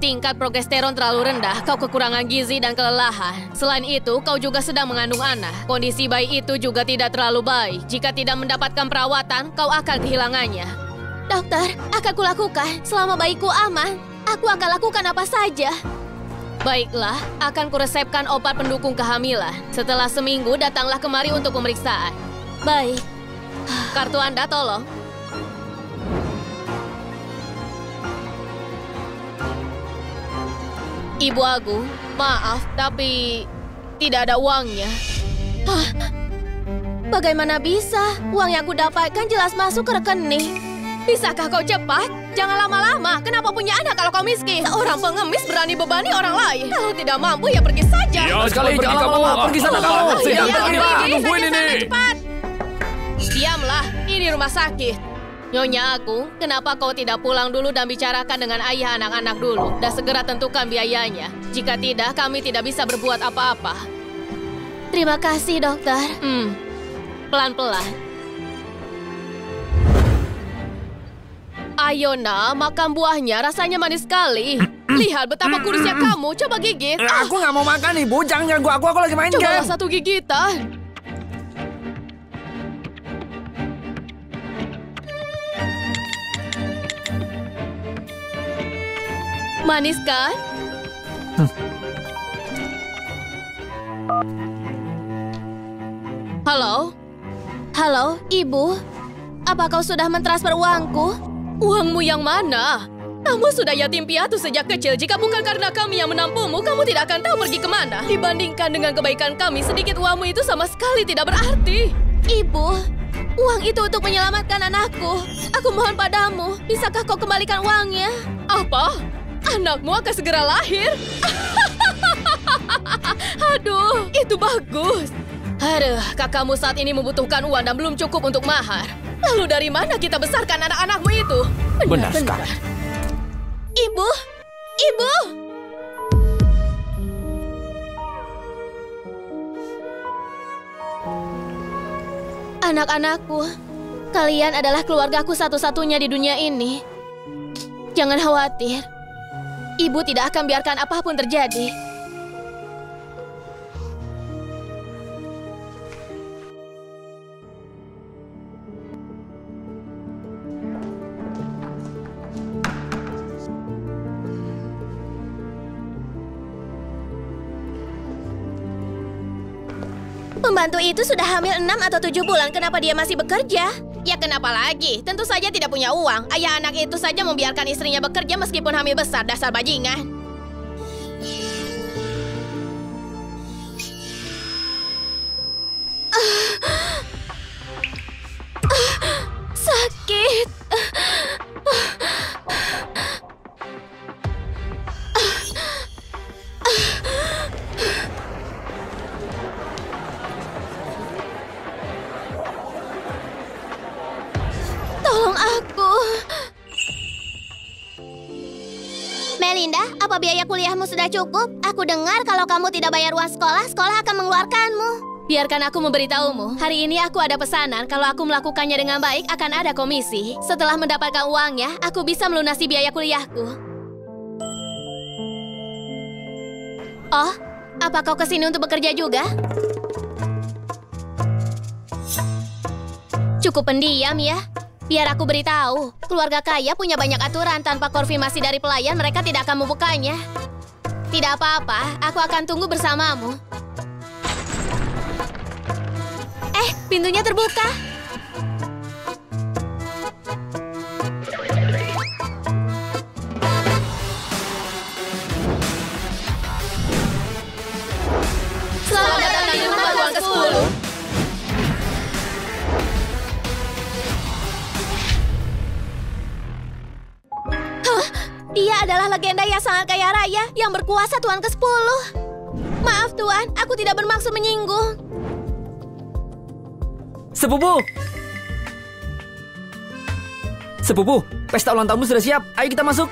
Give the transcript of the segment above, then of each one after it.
Tingkat progesteron terlalu rendah, kau kekurangan gizi dan kelelahan. Selain itu, kau juga sedang mengandung anak. Kondisi bayi itu juga tidak terlalu baik. Jika tidak mendapatkan perawatan, kau akan kehilangannya. Dokter, akan kulakukan. Selama bayiku aman, aku akan lakukan apa saja. Baiklah, akan kuresepkan obat pendukung kehamilan. Setelah seminggu, datanglah kemari untuk pemeriksaan. Baik. Kartu Anda, tolong. Ibu Agung, maaf, tapi tidak ada uangnya. Hah? Bagaimana bisa? Uang yang aku dapatkan jelas masuk ke rekening. Bisakah kau cepat? Jangan lama-lama. Kenapa punya anak kalau kau miskin? Seorang pengemis berani bebani orang lain. Kalau tidak mampu, ya pergi saja. Ya, sekali jangan lama-lama. Pergi sana kamu. Nungguin ini. Cepat. Diamlah, ini rumah sakit. Nyonya Agung, kenapa kau tidak pulang dulu dan bicarakan dengan ayah anak-anak dulu? Dan segera tentukan biayanya. Jika tidak, kami tidak bisa berbuat apa-apa. Terima kasih, dokter. Pelan-pelan. Ayo, nak, makan buahnya. Rasanya manis sekali. Lihat betapa kurusnya kamu. Coba gigit. Aku nggak mau makan, Ibu. Jangan ganggu aku lagi main game. Cobalah satu gigitan. Manis kan? Halo? Halo, Ibu. Apa kau sudah mentransfer uangku? Uangmu yang mana? Kamu sudah yatim piatu sejak kecil. Jika bukan karena kami yang menampungmu, kamu tidak akan tahu pergi kemana. Dibandingkan dengan kebaikan kami, sedikit uangmu itu sama sekali tidak berarti. Ibu, uang itu untuk menyelamatkan anakku. Aku mohon padamu, bisakah kau kembalikan uangnya? Apa? Anakmu akan segera lahir? Aduh, itu bagus. Aduh, kakakmu saat ini membutuhkan uang dan belum cukup untuk mahar. Lalu dari mana kita besarkan anak-anakmu itu? Benar sekali. Ibu! Ibu! Anak-anakku, kalian adalah keluargaku satu-satunya di dunia ini. Jangan khawatir. Ibu tidak akan biarkan apapun terjadi. Pembantu itu sudah hamil 6 atau 7 bulan. Kenapa dia masih bekerja? Ya kenapa lagi? Tentu saja tidak punya uang. Ayah anak itu saja membiarkan istrinya bekerja meskipun hamil besar. Dasar bajingan. Sakit. Tolong aku. Melinda, apa biaya kuliahmu sudah cukup? Aku dengar kalau kamu tidak bayar uang sekolah, sekolah akan mengeluarkanmu. Biarkan aku memberitahumu. Hari ini aku ada pesanan. Kalau aku melakukannya dengan baik, akan ada komisi. Setelah mendapatkan uangnya, aku bisa melunasi biaya kuliahku. Oh, apa kau kesini untuk bekerja juga? Cukup pendiam ya. Biar aku beritahu, keluarga kaya punya banyak aturan. Tanpa konfirmasi dari pelayan, mereka tidak akan membukanya. Tidak apa-apa, aku akan tunggu bersamamu. Pintunya terbuka. Selamat datang di rumah tuan ke-10. Dia adalah legenda yang sangat kaya raya yang berkuasa tuan ke-10. Maaf tuan, aku tidak bermaksud menyinggung. Sepupu! Sepupu, pesta ulang tahunmu sudah siap. Ayo kita masuk.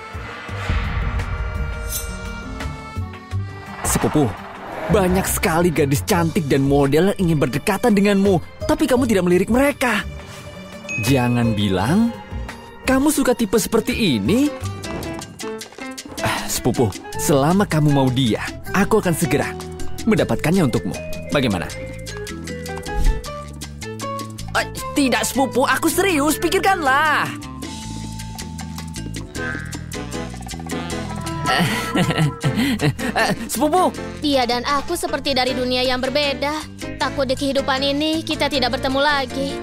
Sepupu, banyak sekali gadis cantik dan model yang ingin berdekatan denganmu. Tapi kamu tidak melirik mereka. Jangan bilang kamu suka tipe seperti ini. Sepupu, selama kamu mau dia, aku akan segera mendapatkannya untukmu. Bagaimana? Tidak, sepupu. Aku serius. Pikirkanlah. Sepupu. Dia dan aku seperti dari dunia yang berbeda. Takut di kehidupan ini kita tidak bertemu lagi.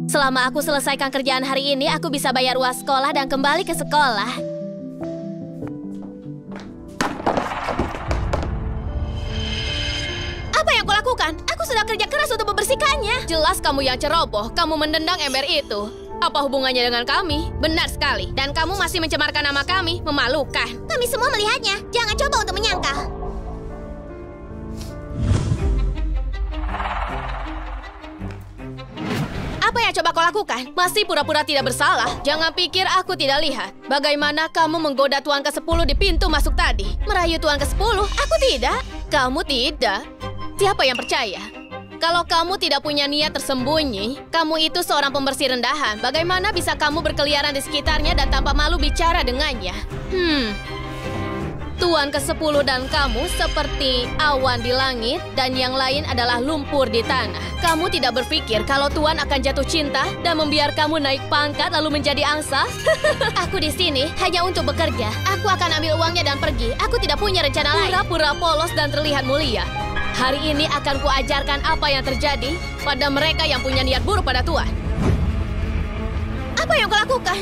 Selama aku selesaikan kerjaan hari ini, aku bisa bayar uang sekolah dan kembali ke sekolah. Apa yang kulakukan? Aku sudah kerja keras untuk membersihkannya. Jelas kamu yang ceroboh. Kamu mendendang ember itu. Apa hubungannya dengan kami? Benar sekali. Dan kamu masih mencemarkan nama kami. Memalukan. Kami semua melihatnya. Jangan coba untuk menyangkal. Apa yang coba kau lakukan? Masih pura-pura tidak bersalah? Jangan pikir aku tidak lihat. Bagaimana kamu menggoda tuan ke-10 di pintu masuk tadi? Merayu tuan ke-10? Aku tidak. Kamu tidak. Siapa yang percaya? Kalau kamu tidak punya niat tersembunyi, kamu itu seorang pembersih rendahan. Bagaimana bisa kamu berkeliaran di sekitarnya dan tanpa malu bicara dengannya? Tuan ke-10 dan kamu seperti awan di langit dan yang lain adalah lumpur di tanah. Kamu tidak berpikir kalau Tuan akan jatuh cinta dan membiarkan kamu naik pangkat lalu menjadi angsa? Aku di sini hanya untuk bekerja. Aku akan ambil uangnya dan pergi. Aku tidak punya rencana lain. Pura-pura polos dan terlihat mulia. Hari ini akan kuajarkan apa yang terjadi pada mereka yang punya niat buruk pada Tuan. Apa yang kau lakukan?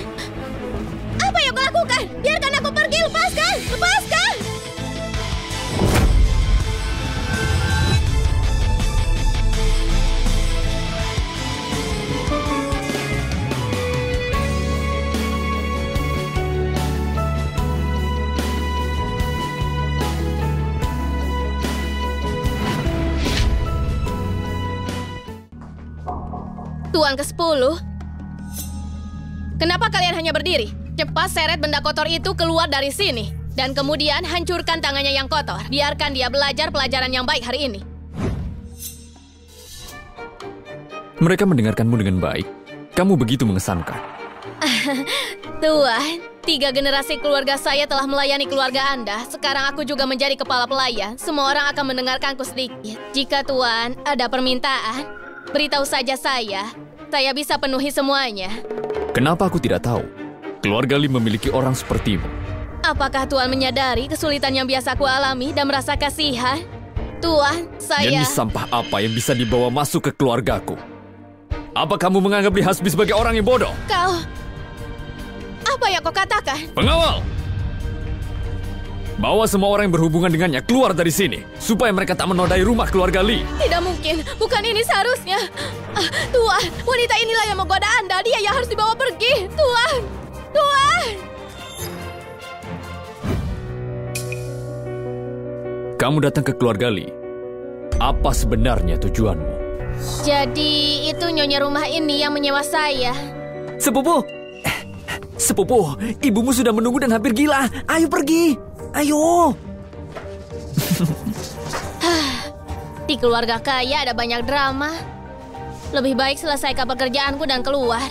Apa yang kau lakukan? Biarkan aku pergi, lepaskan! Lepaskan! Tuan ke-10, kenapa kalian hanya berdiri? Cepat seret benda kotor itu keluar dari sini. Dan kemudian hancurkan tangannya yang kotor. Biarkan dia belajar pelajaran yang baik hari ini. Mereka mendengarkanmu dengan baik. Kamu begitu mengesankan. Tuan, 3 generasi keluarga saya telah melayani keluarga Anda. Sekarang aku juga menjadi kepala pelayan. Semua orang akan mendengarkanku sedikit. Jika Tuan ada permintaan, beritahu saja saya. Saya bisa penuhi semuanya. Kenapa aku tidak tahu? Keluarga Lee memiliki orang sepertimu. Apakah Tuan menyadari kesulitan yang biasa aku alami dan merasa kasihan? Tuan, saya... Jenis sampah apa yang bisa dibawa masuk ke keluargaku? Apa kamu menganggap Lee Hasbi sebagai orang yang bodoh? Kau... Apa yang kau katakan? Pengawal! Bawa semua orang yang berhubungan dengannya keluar dari sini, supaya mereka tak menodai rumah keluarga Lee. Tidak mungkin, bukan ini seharusnya. Tuan, wanita inilah yang menggoda Anda. Dia yang harus dibawa pergi. Tuan! Tuan! Kamu datang ke keluarga Lee. Apa sebenarnya tujuanmu? Jadi, itu nyonya rumah ini yang menyewa saya. Sepupu! Sepupu, ibumu sudah menunggu dan hampir gila. Ayo pergi! Ayo! Di keluarga kaya ada banyak drama. Lebih baik selesaikan pekerjaanku dan keluar.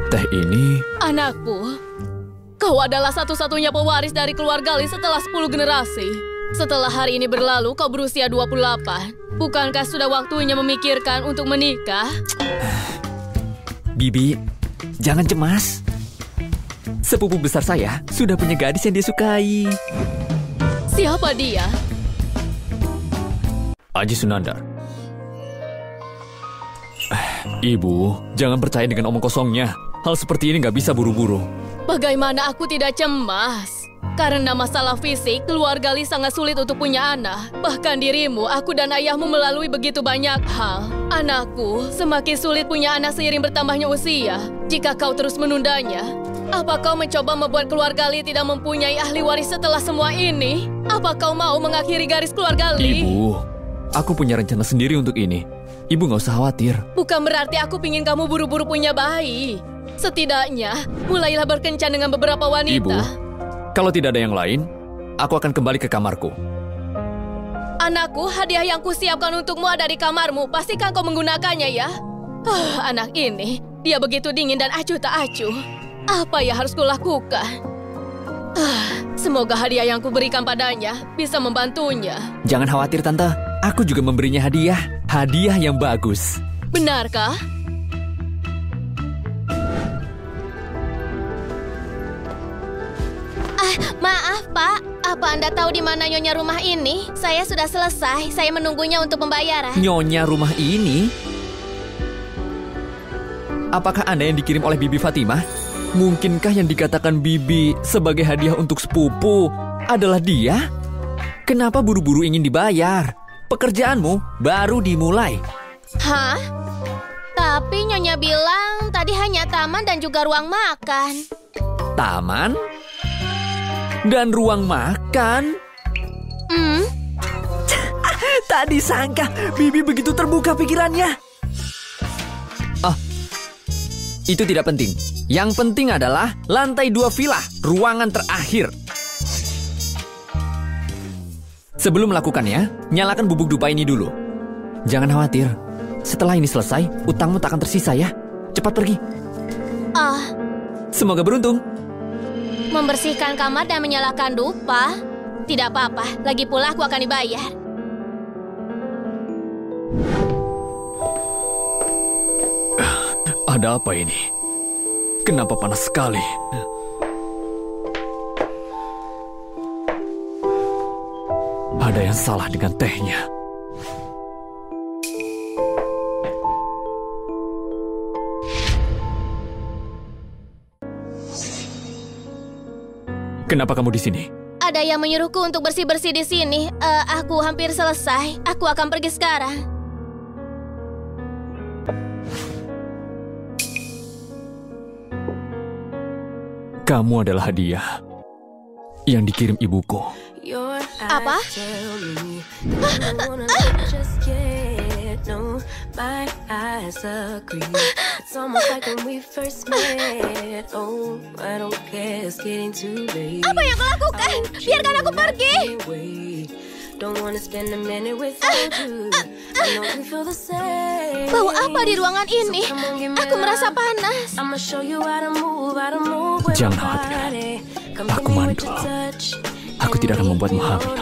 Teh ini... Anakku, kau adalah satu-satunya pewaris dari keluarga Lee setelah 10 generasi. Setelah hari ini berlalu, kau berusia 28. Bukankah sudah waktunya memikirkan untuk menikah? Bibi, jangan cemas. Sepupu besar saya sudah punya gadis yang dia sukai. Siapa dia? Aji Sunandar. Ibu, jangan percaya dengan omong kosongnya. Hal seperti ini nggak bisa buru-buru. Bagaimana aku tidak cemas? Karena masalah fisik, keluarga Lee sangat sulit untuk punya anak. Bahkan dirimu, aku dan ayahmu melalui begitu banyak hal. Anakku, semakin sulit punya anak seiring bertambahnya usia. Jika kau terus menundanya, apa kau mencoba membuat keluarga Lee tidak mempunyai ahli waris setelah semua ini? Apa kau mau mengakhiri garis keluarga Lee? Ibu, aku punya rencana sendiri untuk ini. Ibu nggak usah khawatir. Bukan berarti aku pingin kamu buru-buru punya bayi. Setidaknya, mulailah berkencan dengan beberapa wanita. Ibu, kalau tidak ada yang lain, aku akan kembali ke kamarku. Anakku, hadiah yang kusiapkan untukmu ada di kamarmu. Pastikan kau menggunakannya ya. Anak ini, dia begitu dingin dan acuh tak acuh. Apa yang harus kulakukan? Semoga hadiah yang kuberikan padanya bisa membantunya. Jangan khawatir, Tante. Aku juga memberinya hadiah. Hadiah yang bagus. Benarkah? Maaf, Pak. Apa Anda tahu di mana nyonya rumah ini? Saya sudah selesai. Saya menunggunya untuk pembayaran. Nyonya rumah ini? Apakah Anda yang dikirim oleh Bibi Fatimah? Mungkinkah yang dikatakan Bibi sebagai hadiah untuk sepupu adalah dia? Kenapa buru-buru ingin dibayar? Pekerjaanmu baru dimulai. Hah? Tapi Nyonya bilang tadi hanya taman dan juga ruang makan. Taman? Dan ruang makan? Tak disangka Bibi begitu terbuka pikirannya. Itu tidak penting. Yang penting adalah lantai 2 villa, ruangan terakhir. Sebelum melakukannya, nyalakan bubuk dupa ini dulu. Jangan khawatir. Setelah ini selesai, utangmu tak akan tersisa ya. Cepat pergi. Semoga beruntung. Membersihkan kamar dan menyalakan dupa? Tidak apa-apa, lagi pula aku akan dibayar. Ada apa ini? Kenapa panas sekali? Ada yang salah dengan tehnya. Kenapa kamu di sini? Ada yang menyuruhku untuk bersih-bersih di sini. Aku hampir selesai. Aku akan pergi sekarang. Kamu adalah hadiah yang dikirim ibuku. Apa? Apa yang kau lakukan? Biarkan aku pergi. Bau apa di ruangan ini? Aku merasa panas. Jangan khawatir. Aku mandul. Aku tidak akan membuatmu hamil.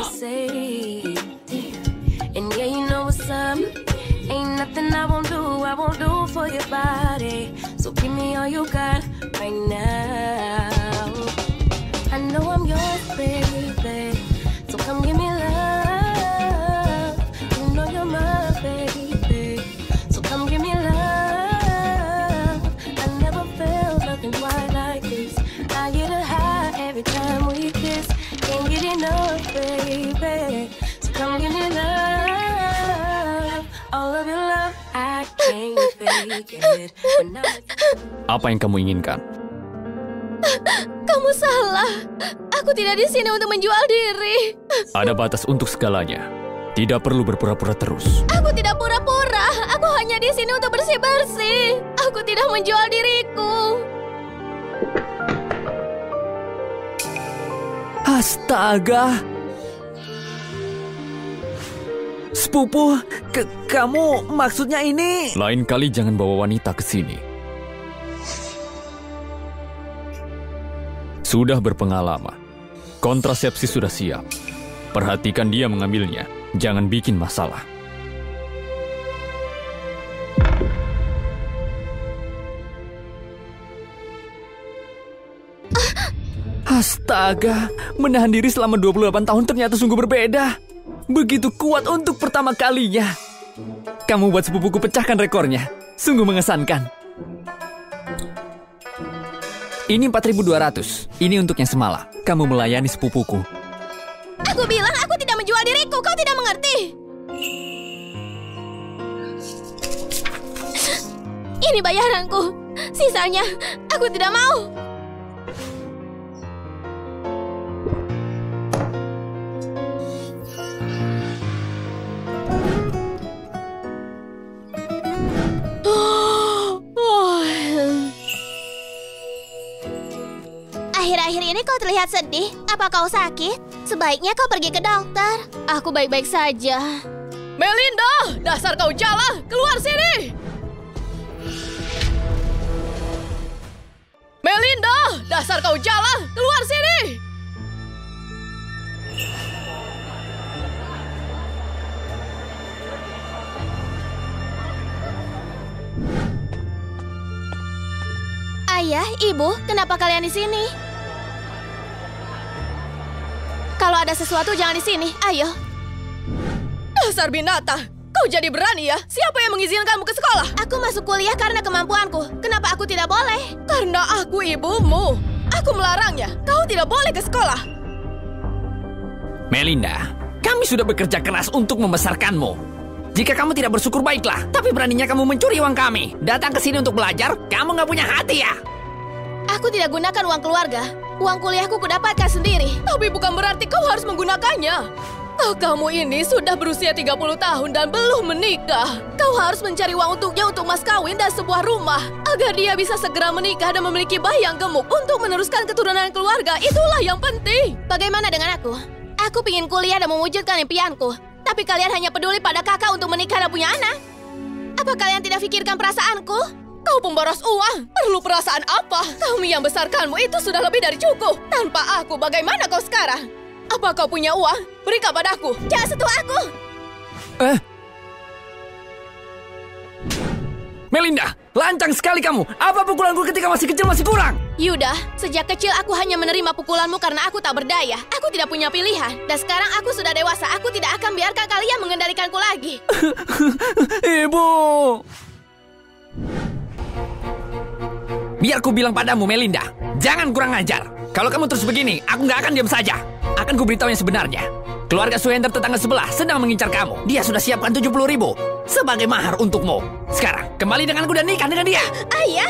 Apa yang kamu inginkan? Kamu salah. Aku tidak di sini untuk menjual diri. Ada batas untuk segalanya. Tidak perlu berpura-pura terus. Aku tidak pura-pura. Aku hanya di sini untuk bersih-bersih. Aku tidak menjual diriku. Astaga. Sepupu, kamu maksudnya ini? Lain kali jangan bawa wanita ke sini. Sudah berpengalaman. Kontrasepsi sudah siap. Perhatikan dia mengambilnya. Jangan bikin masalah. Astaga, menahan diri selama 28 tahun ternyata sungguh berbeda. Begitu kuat untuk pertama kalinya. Kamu buat sepupuku pecahkan rekornya. Sungguh mengesankan. Ini 4.200. Ini untuk yang semalam. Kamu melayani sepupuku. Aku bilang aku tidak menjual diriku. Kau tidak mengerti. Ini bayaranku. Sisanya aku tidak mau. Akhir-akhir ini kau terlihat sedih. Apa kau sakit? Sebaiknya kau pergi ke dokter. Aku baik-baik saja. Melinda, dasar kau jala, keluar sini! Melinda, dasar kau jala, keluar sini! Ayah, ibu, kenapa kalian di sini? Kalau ada sesuatu jangan di sini. Ayo. Dasar binatang, kau jadi berani ya? Siapa yang mengizinkanmu ke sekolah? Aku masuk kuliah karena kemampuanku. Kenapa aku tidak boleh? Karena aku ibumu. Aku melarangnya. Kau tidak boleh ke sekolah. Melinda, kami sudah bekerja keras untuk membesarkanmu. Jika kamu tidak bersyukur baiklah, tapi beraninya kamu mencuri uang kami. Datang ke sini untuk belajar, kamu nggak punya hati ya? Aku tidak gunakan uang keluarga. Uang kuliahku kudapatkan sendiri. Tapi bukan berarti kau harus menggunakannya. Kamu ini sudah berusia 30 tahun dan belum menikah. Kau harus mencari uang untuknya untuk mas kawin dan sebuah rumah. Agar dia bisa segera menikah dan memiliki bayi yang gemuk untuk meneruskan keturunan keluarga. Itulah yang penting. Bagaimana dengan aku? Aku ingin kuliah dan mewujudkan impianku. Tapi kalian hanya peduli pada kakak untuk menikah dan punya anak. Apa kalian tidak pikirkan perasaanku? Kau pemboros uang. Perlu perasaan apa? Kami yang besarkanmu itu sudah lebih dari cukup. Tanpa aku, bagaimana kau sekarang? Apa kau punya uang? Berikan padaku. Jangan sentuh aku. Melinda, lancang sekali kamu. Apa pukulanku ketika masih kecil masih kurang? Yuda, sejak kecil aku hanya menerima pukulanmu karena aku tak berdaya. Aku tidak punya pilihan. Dan sekarang aku sudah dewasa. Aku tidak akan biarkan kalian mengendalikanku lagi. Ibu. Biar ku bilang padamu, Melinda. Jangan kurang ajar. Kalau kamu terus begini, aku nggak akan diam saja. Akan ku beritahu yang sebenarnya. Keluarga Suhender tetangga sebelah sedang mengincar kamu. Dia sudah siapkan 70.000 sebagai mahar untukmu. Sekarang, kembali denganku dan nikah dengan dia. Ayah,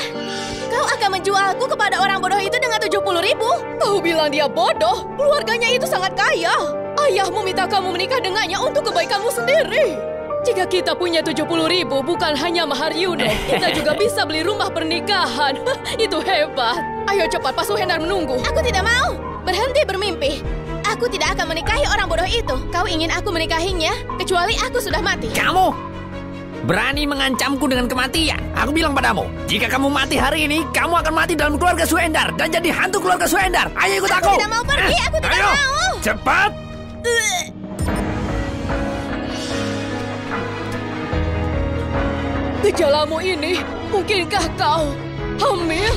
kau akan menjualku kepada orang bodoh itu dengan 70.000? Kau bilang dia bodoh? Keluarganya itu sangat kaya. Ayahmu minta kamu menikah dengannya untuk kebaikanmu sendiri. Jika kita punya 70.000 bukan hanya mahar Yudo, kita juga bisa beli rumah pernikahan. Itu hebat. Ayo cepat, Pak Suhender menunggu. Aku tidak mau. Berhenti bermimpi. Aku tidak akan menikahi orang bodoh itu. Kau ingin aku menikahinya, kecuali aku sudah mati. Kamu berani mengancamku dengan kematian. Aku bilang padamu, jika kamu mati hari ini, kamu akan mati dalam keluarga Suhender dan jadi hantu keluarga Suhender. Ayo ikut aku. Aku tidak mau pergi, aku tidak Ayo, mau. Cepat. Gejalamu ini, mungkinkah kau hamil?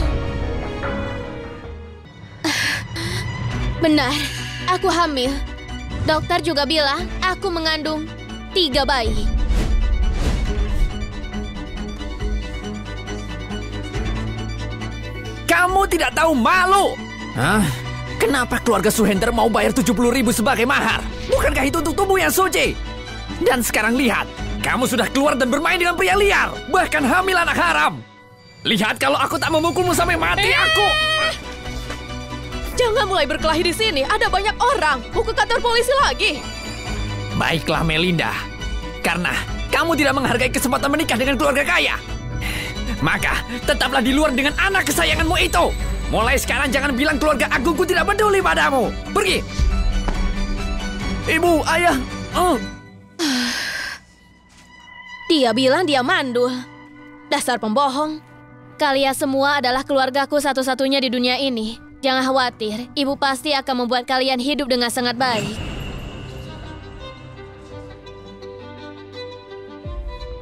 Benar, aku hamil. Dokter juga bilang aku mengandung 3 bayi. Kamu tidak tahu malu. Hah? Kenapa keluarga Suhender mau bayar 70.000 sebagai mahar? Bukankah itu untuk tubuh yang suci? Dan sekarang lihat, kamu sudah keluar dan bermain dengan pria liar. Bahkan hamil anak haram. Lihat kalau aku tak memukulmu sampai mati aku. Jangan mulai berkelahi di sini. Ada banyak orang. Mau ke kantor polisi lagi. Baiklah Melinda. Karena kamu tidak menghargai kesempatan menikah dengan keluarga kaya. Maka tetaplah di luar dengan anak kesayanganmu itu. Mulai sekarang jangan bilang keluarga agungku tidak peduli padamu. Pergi. Ibu, ayah. Dia bilang dia mandul. Dasar pembohong. Kalian semua adalah keluargaku satu-satunya di dunia ini. Jangan khawatir, ibu pasti akan membuat kalian hidup dengan sangat baik.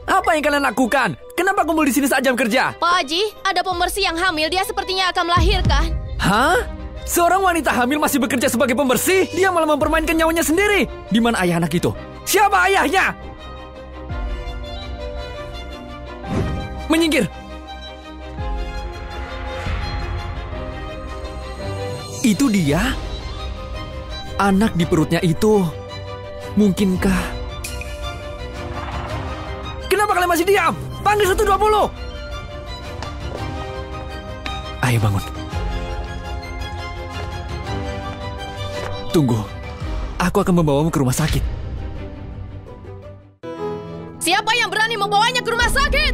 Apa yang kalian lakukan? Kenapa kumpul di sini saat jam kerja? Pak Haji, ada pembersih yang hamil. Dia sepertinya akan melahirkan. Hah? Seorang wanita hamil masih bekerja sebagai pembersih? Dia malah mempermainkan nyawanya sendiri. Di mana ayah anak itu? Siapa ayahnya? Menyingkir. Itu dia? Anak di perutnya itu. Mungkinkah? Kenapa kalian masih diam? Panggil 120. Ayo bangun. Tunggu. Aku akan membawamu ke rumah sakit. Siapa yang berani membawanya ke rumah sakit?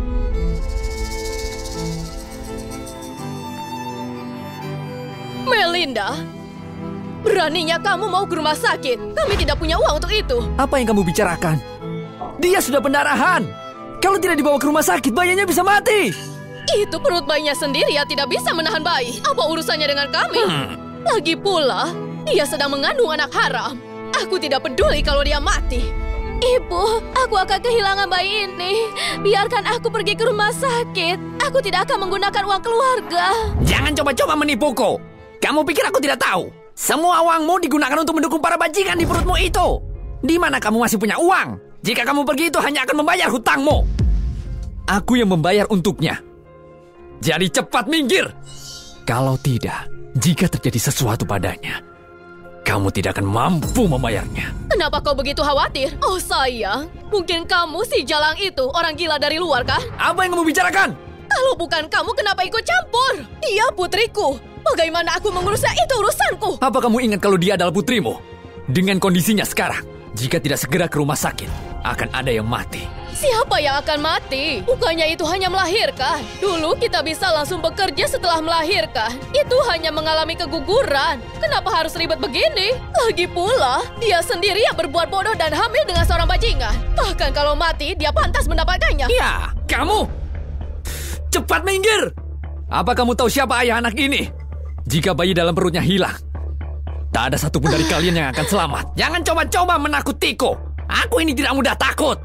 Meli. Melinda. Beraninya kamu mau ke rumah sakit. Kami tidak punya uang untuk itu. Apa yang kamu bicarakan? Dia sudah pendarahan. Kalau tidak dibawa ke rumah sakit, bayinya bisa mati. Itu perut bayinya sendiri yang tidak bisa menahan bayi. Apa urusannya dengan kami? Lagi pula, dia sedang mengandung anak haram. Aku tidak peduli kalau dia mati. Ibu, aku akan kehilangan bayi ini. Biarkan aku pergi ke rumah sakit. Aku tidak akan menggunakan uang keluarga. Jangan coba-coba menipuku. Kamu pikir aku tidak tahu? Semua uangmu digunakan untuk mendukung para bajingan di perutmu itu. Di mana kamu masih punya uang? Jika kamu pergi itu hanya akan membayar hutangmu. Aku yang membayar untuknya. Jadi cepat minggir. Kalau tidak, jika terjadi sesuatu padanya, kamu tidak akan mampu membayarnya. Kenapa kau begitu khawatir? Oh sayang, mungkin kamu si Jalang itu orang gila dari luar kan? Apa yang kamu bicarakan? Kalau bukan kamu, kenapa ikut campur? Dia putriku. Bagaimana aku mengurusnya itu urusanku. Apa kamu ingat kalau dia adalah putrimu? Dengan kondisinya sekarang, jika tidak segera ke rumah sakit, akan ada yang mati. Siapa yang akan mati? Bukannya itu hanya melahirkan. Dulu kita bisa langsung bekerja setelah melahirkan. Itu hanya mengalami keguguran. Kenapa harus ribet begini? Lagi pula, dia sendiri yang berbuat bodoh dan hamil dengan seorang bajingan. Bahkan kalau mati, dia pantas mendapatkannya. Ya, kamu! Cepat minggir! Apa kamu tahu siapa ayah anak ini? Jika bayi dalam perutnya hilang, tak ada satupun dari kalian yang akan selamat. Jangan coba-coba menakutiku. Aku ini tidak mudah takut.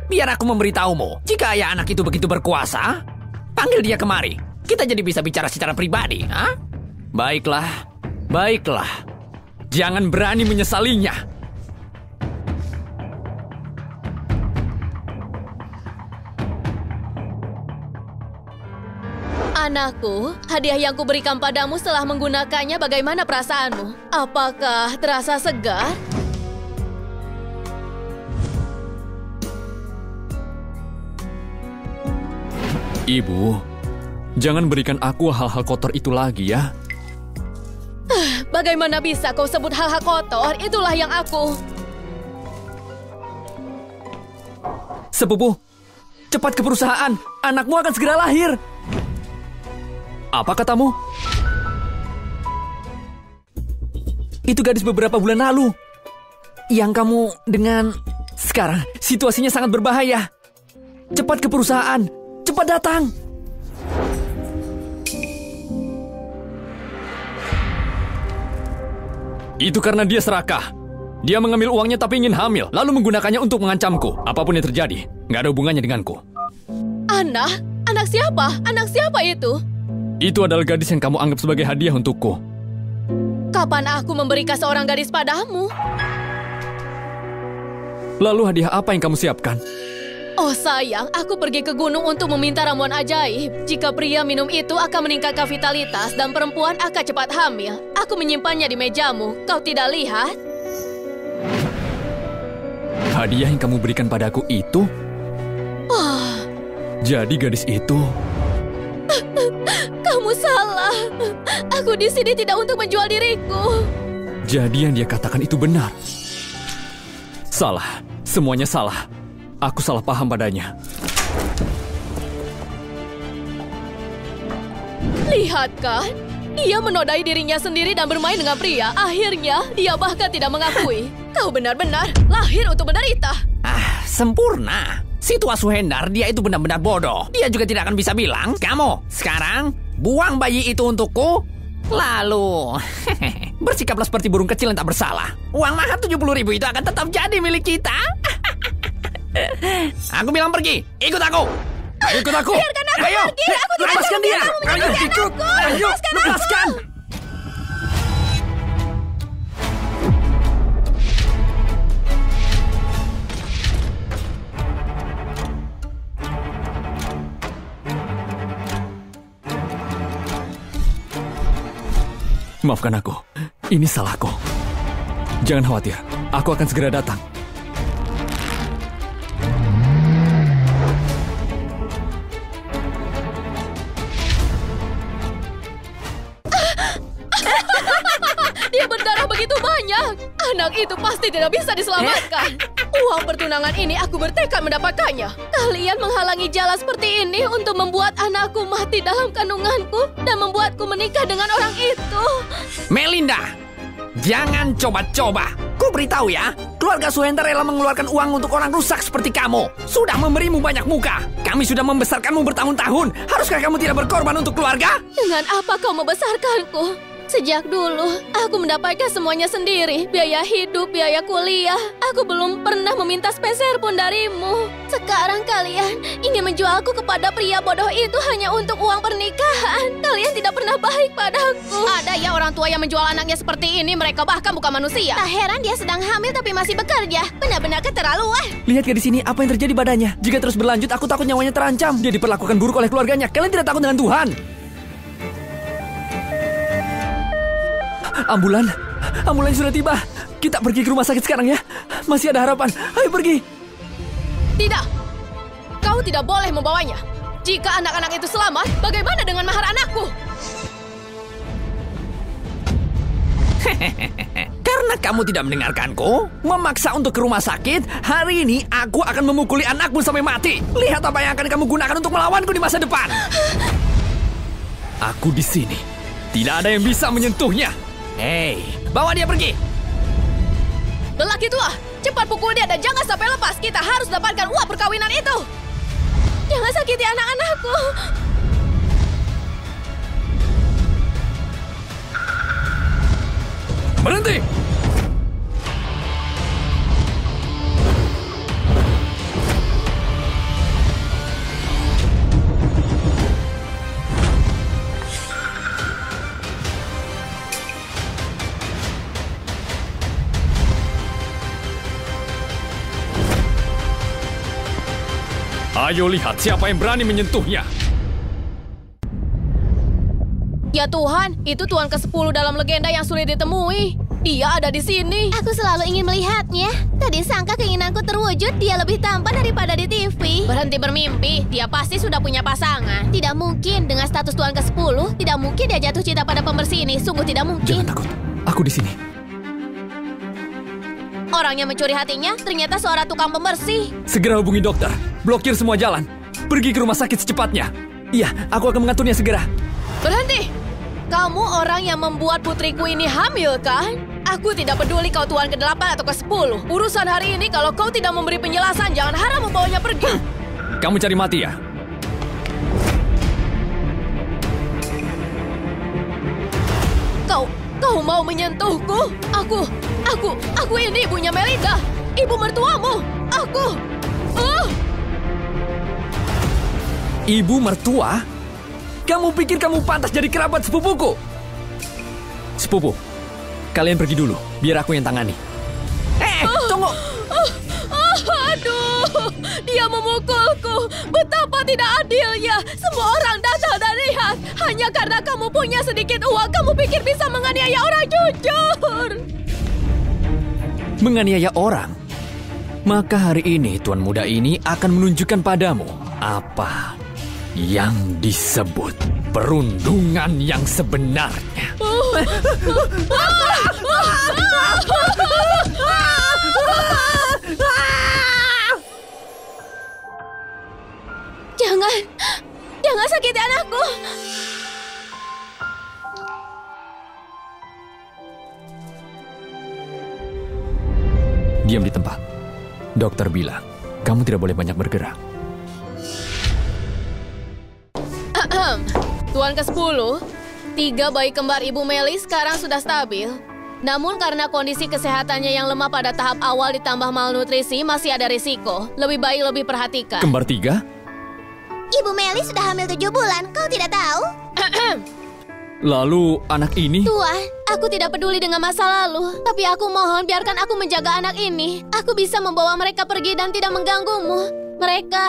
Biar aku memberitahumu. Jika ayah anak itu begitu berkuasa, panggil dia kemari. Kita jadi bisa bicara secara pribadi. Ha? Baiklah, baiklah. Jangan berani menyesalinya. Anakku, hadiah yang kuberikan padamu setelah menggunakannya, bagaimana perasaanmu? Apakah terasa segar? Ibu, jangan berikan aku hal-hal kotor itu lagi ya. Bagaimana bisa kau sebut hal-hal kotor? Itulah yang aku... Sepupu, cepat ke perusahaan. Anakmu akan segera lahir. Apa katamu? Itu gadis beberapa bulan lalu. Yang kamu dengan... Sekarang, situasinya sangat berbahaya. Cepat ke perusahaan. Cepat datang. Itu karena dia serakah. Dia mengambil uangnya tapi ingin hamil, lalu menggunakannya untuk mengancamku. Apapun yang terjadi, nggak ada hubungannya denganku. Anak? Anak siapa? Anak siapa itu? Itu adalah gadis yang kamu anggap sebagai hadiah untukku. Kapan aku memberikan seorang gadis padamu? Lalu hadiah apa yang kamu siapkan? Oh sayang, aku pergi ke gunung untuk meminta ramuan ajaib. Jika pria minum itu akan meningkatkan vitalitas dan perempuan akan cepat hamil. Aku menyimpannya di mejamu. Kau tidak lihat? Hadiah yang kamu berikan padaku itu? Jadi gadis itu... Kamu salah. Aku di sini tidak untuk menjual diriku. Jadi yang dia katakan itu benar. Salah. Semuanya salah. Aku salah paham padanya. Lihat kan? Dia menodai dirinya sendiri dan bermain dengan pria. Akhirnya, dia bahkan tidak mengakui. Kau benar-benar lahir untuk menderita. Sempurna. Si tua Suhendar, dia itu benar-benar bodoh. Dia juga tidak akan bisa bilang, kamu sekarang buang bayi itu untukku. Lalu, bersikaplah seperti burung kecil yang tak bersalah. Uang mahar 70.000 itu akan tetap jadi milik kita. Aku bilang pergi, ikut aku. Ayo ikut aku. Biarkan aku Ayo, pergi. Aku tidak lepaskan akan dia. kamu Ayo menjadi ikut. anakku. Ayo, lepaskan. Maafkan aku, ini salahku. Jangan khawatir, aku akan segera datang. Dia berdarah begitu banyak. Anak itu pasti tidak bisa diselamatkan. Uang pertunangan ini aku bertekad mendapatkannya. Kalian menghalangi jalan seperti ini untuk membuat anakku mati dalam kandunganku dan membuatku menikah dengan orang itu. Melinda, jangan coba-coba. Ku beritahu ya, keluarga Suhendar rela mengeluarkan uang untuk orang rusak seperti kamu. Sudah memberimu banyak muka. Kami sudah membesarkanmu bertahun-tahun. Haruskah kamu tidak berkorban untuk keluarga? Dengan apa kau membesarkanku? Sejak dulu, aku mendapatkan semuanya sendiri. Biaya hidup, biaya kuliah. Aku belum pernah meminta sepeser pun darimu. Sekarang kalian ingin menjualku kepada pria bodoh itu hanya untuk uang pernikahan. Kalian tidak pernah baik padaku. Ada ya orang tua yang menjual anaknya seperti ini. Mereka bahkan bukan manusia. Tak heran dia sedang hamil tapi masih bekerja. Benar-benar keterlaluan. Lihat di sini apa yang terjadi padanya. Jika terus berlanjut, aku takut nyawanya terancam. Dia diperlakukan buruk oleh keluarganya. Kalian tidak takut dengan Tuhan? Ambulan sudah tiba. Kita pergi ke rumah sakit sekarang ya. Masih ada harapan. Ayo pergi. Tidak. Kau tidak boleh membawanya. Jika anak-anak itu selamat, bagaimana dengan mahar anakku? Karena kamu tidak mendengarkanku, memaksa untuk ke rumah sakit, hari ini aku akan memukuli anakmu sampai mati. Lihat apa yang akan kamu gunakan untuk melawanku di masa depan. Aku di sini. Tidak ada yang bisa menyentuhnya. Hei, bawa dia pergi. Lelaki tua, cepat pukul dia dan jangan sampai lepas. Kita harus dapatkan uang perkawinan itu. Jangan sakiti anak-anakku. Berhenti. Ayo lihat siapa yang berani menyentuhnya. Ya Tuhan, itu Tuan ke-10 dalam legenda yang sulit ditemui. Dia ada di sini. Aku selalu ingin melihatnya. Tadi sangka keinginanku terwujud. Dia lebih tampan daripada di TV. Berhenti bermimpi, dia pasti sudah punya pasangan. Tidak mungkin dengan status Tuan ke-10. Tidak mungkin dia jatuh cinta pada pembersih ini. Sungguh tidak mungkin. Jangan takut. Aku di sini. Orang yang mencuri hatinya ternyata seorang tukang pembersih. Segera hubungi dokter. Blokir semua jalan. Pergi ke rumah sakit secepatnya. Iya, aku akan mengaturnya segera. Berhenti! Kamu orang yang membuat putriku ini hamil, kan? Aku tidak peduli kau Tuan ke-8 atau ke-10. Urusan hari ini kalau kau tidak memberi penjelasan, jangan harap membawanya pergi. Kamu cari mati ya? Kau mau menyentuhku? Aku ini ibunya Melinda. Ibu mertuamu. Ibu mertua? Kamu pikir kamu pantas jadi kerabat sepupuku? Sepupu, kalian pergi dulu, biar aku yang tangani. Tunggu. Aduh, dia memukulku. Betapa tidak adilnya. Semua orang datang dan lihat. Hanya karena kamu punya sedikit uang, kamu pikir bisa menganiaya orang jujur. Menganiaya orang? Maka hari ini Tuan muda ini akan menunjukkan padamu apa yang disebut perundungan yang sebenarnya. Jangan sakiti anakku. Diam di tempat. Dokter bilang, kamu tidak boleh banyak bergerak. Tuan ke-10, 3 bayi kembar Ibu Meli sekarang sudah stabil. Namun karena kondisi kesehatannya yang lemah pada tahap awal ditambah malnutrisi, masih ada risiko. Lebih baik lebih perhatikan. Kembar 3? Ibu Meli sudah hamil 7 bulan. Kau tidak tahu? Lalu anak ini? Tuan, aku tidak peduli dengan masa lalu. Tapi aku mohon biarkan aku menjaga anak ini. Aku bisa membawa mereka pergi dan tidak mengganggumu. Mereka,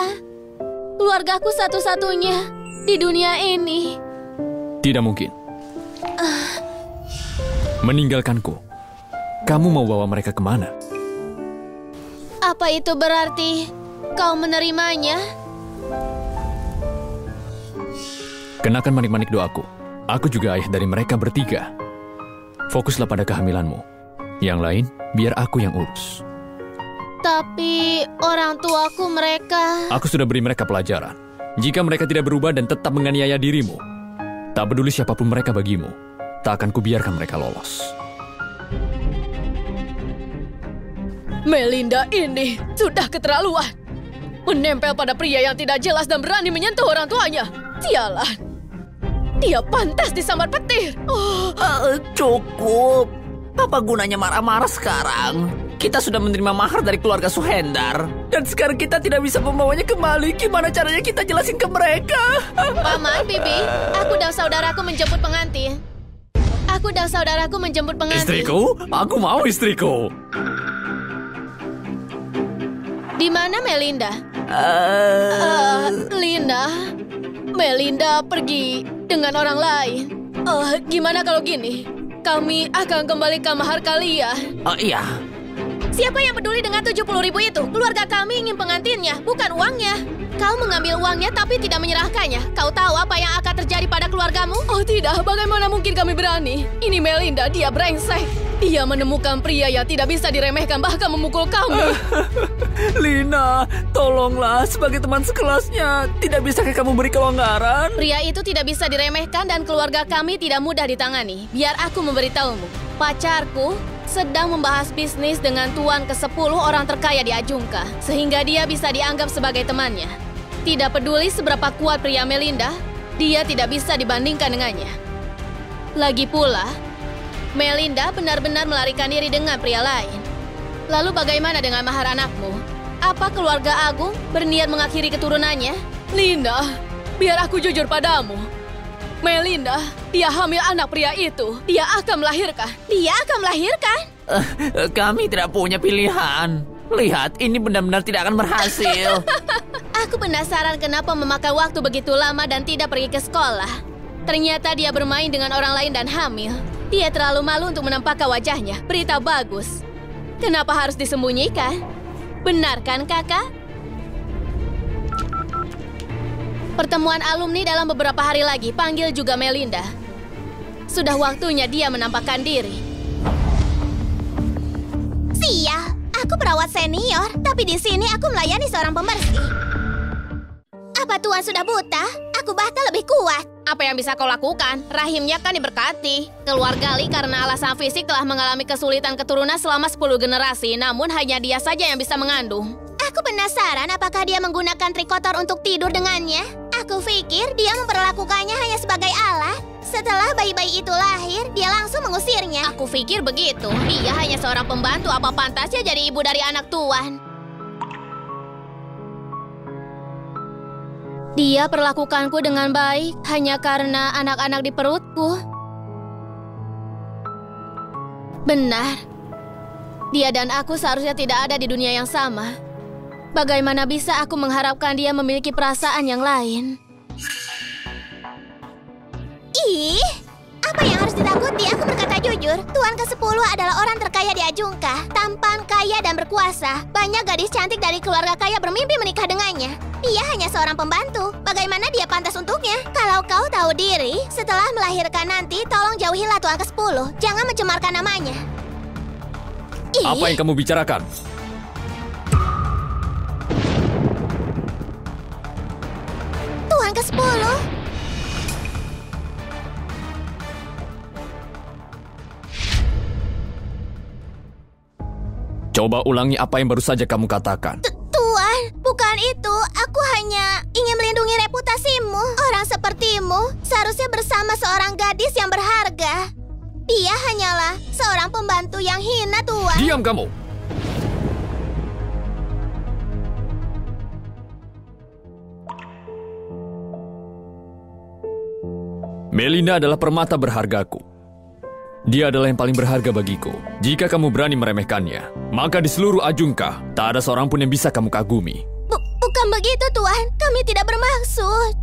keluargaku satu-satunya di dunia ini. Tidak mungkin. Meninggalkanku. Kamu mau bawa mereka kemana? Apa itu berarti kau menerimanya? Kenakan manik-manik doaku. Aku juga ayah dari mereka bertiga. Fokuslah pada kehamilanmu. Yang lain, biar aku yang urus. Tapi orang tuaku mereka... Aku sudah beri mereka pelajaran. Jika mereka tidak berubah dan tetap menganiaya dirimu, tak peduli siapapun mereka bagimu, tak akan kubiarkan mereka lolos. Melinda ini sudah keterlaluan. Menempel pada pria yang tidak jelas dan berani menyentuh orang tuanya. Sialan. Dia pantas disambar petir. Cukup. Apa gunanya marah-marah sekarang? Kita sudah menerima mahar dari keluarga Suhendar. Dan sekarang kita tidak bisa membawanya kembali. Gimana caranya kita jelasin ke mereka? Paman, Bibi, aku dan saudaraku menjemput pengantin. Istriku? Aku mau istriku. Di mana Melinda? Melinda pergi dengan orang lain. Gimana kalau gini? Kami akan kembalikan mahar kalian. Iya. Siapa yang peduli dengan 70.000 itu? Keluarga kami ingin pengantinnya, bukan uangnya. Kau mengambil uangnya tapi tidak menyerahkannya. Kau tahu apa yang akan terjadi pada keluargamu? Oh tidak, bagaimana mungkin kami berani? Ini Melinda, dia brengsek. Dia menemukan pria yang tidak bisa diremehkan, bahkan memukul kami. Lina, tolonglah sebagai teman sekelasnya. Tidak bisakah kamu beri kelonggaran? Pria itu tidak bisa diremehkan dan keluarga kami tidak mudah ditangani. Biar aku memberitahumu. Pacarku sedang membahas bisnis dengan tuan ke-10 orang terkaya di Ajungka, sehingga dia bisa dianggap sebagai temannya. Tidak peduli seberapa kuat pria Melinda, dia tidak bisa dibandingkan dengannya. Lagi pula, Melinda benar-benar melarikan diri dengan pria lain. Lalu bagaimana dengan mahar anakmu? Apa keluarga Agung berniat mengakhiri keturunannya? Linda, biar aku jujur padamu. Melinda, dia hamil anak pria itu. Dia akan melahirkan. Kami tidak punya pilihan. Lihat, ini benar-benar tidak akan berhasil. Aku penasaran kenapa memakan waktu begitu lama dan tidak pergi ke sekolah. Ternyata dia bermain dengan orang lain dan hamil. Dia terlalu malu untuk menampakkan wajahnya. Berita bagus. Kenapa harus disembunyikan? Benar kan, Kakak? Pertemuan alumni dalam beberapa hari lagi. Panggil juga Melinda. Sudah waktunya dia menampakkan diri. Sial, aku perawat senior, tapi di sini aku melayani seorang pembersih. Apa Tuan sudah buta? Aku bahkan lebih kuat. Apa yang bisa kau lakukan? Rahimnya kan diberkati. Keluarga Li karena alasan fisik telah mengalami kesulitan keturunan selama 10 generasi, namun hanya dia saja yang bisa mengandung. Aku penasaran apakah dia menggunakan trikotor untuk tidur dengannya? Aku pikir dia memperlakukannya hanya sebagai alat. Setelah bayi-bayi itu lahir, dia langsung mengusirnya. Aku pikir begitu. Dia hanya seorang pembantu, apa pantasnya jadi ibu dari anak tuan? Dia perlakukanku dengan baik hanya karena anak-anak di perutku. Benar. Dia dan aku seharusnya tidak ada di dunia yang sama. Bagaimana bisa aku mengharapkan dia memiliki perasaan yang lain? Ih, apa yang harus ditakuti? Aku berkata jujur, Tuan ke-10 adalah orang terkaya di Ajungka. Tampan, kaya, dan berkuasa. Banyak gadis cantik dari keluarga kaya bermimpi menikah dengannya. Dia hanya seorang pembantu. Bagaimana dia pantas untuknya? Kalau kau tahu diri, setelah melahirkan nanti, tolong jauhilah Tuan ke-10. Jangan mencemarkan namanya. Ih. Apa yang kamu bicarakan? Tuan ke-10? Coba ulangi apa yang baru saja kamu katakan. Tuan, bukan itu. Aku hanya ingin melindungi reputasimu. Orang sepertimu seharusnya bersama seorang gadis yang berharga. Dia hanyalah seorang pembantu yang hina, Tuan. Diam kamu! Melinda adalah permata berhargaku. Dia adalah yang paling berharga bagiku. Jika kamu berani meremehkannya, maka di seluruh Ajungka, tak ada seorang pun yang bisa kamu kagumi. Bukan begitu, Tuan. Kami tidak bermaksud.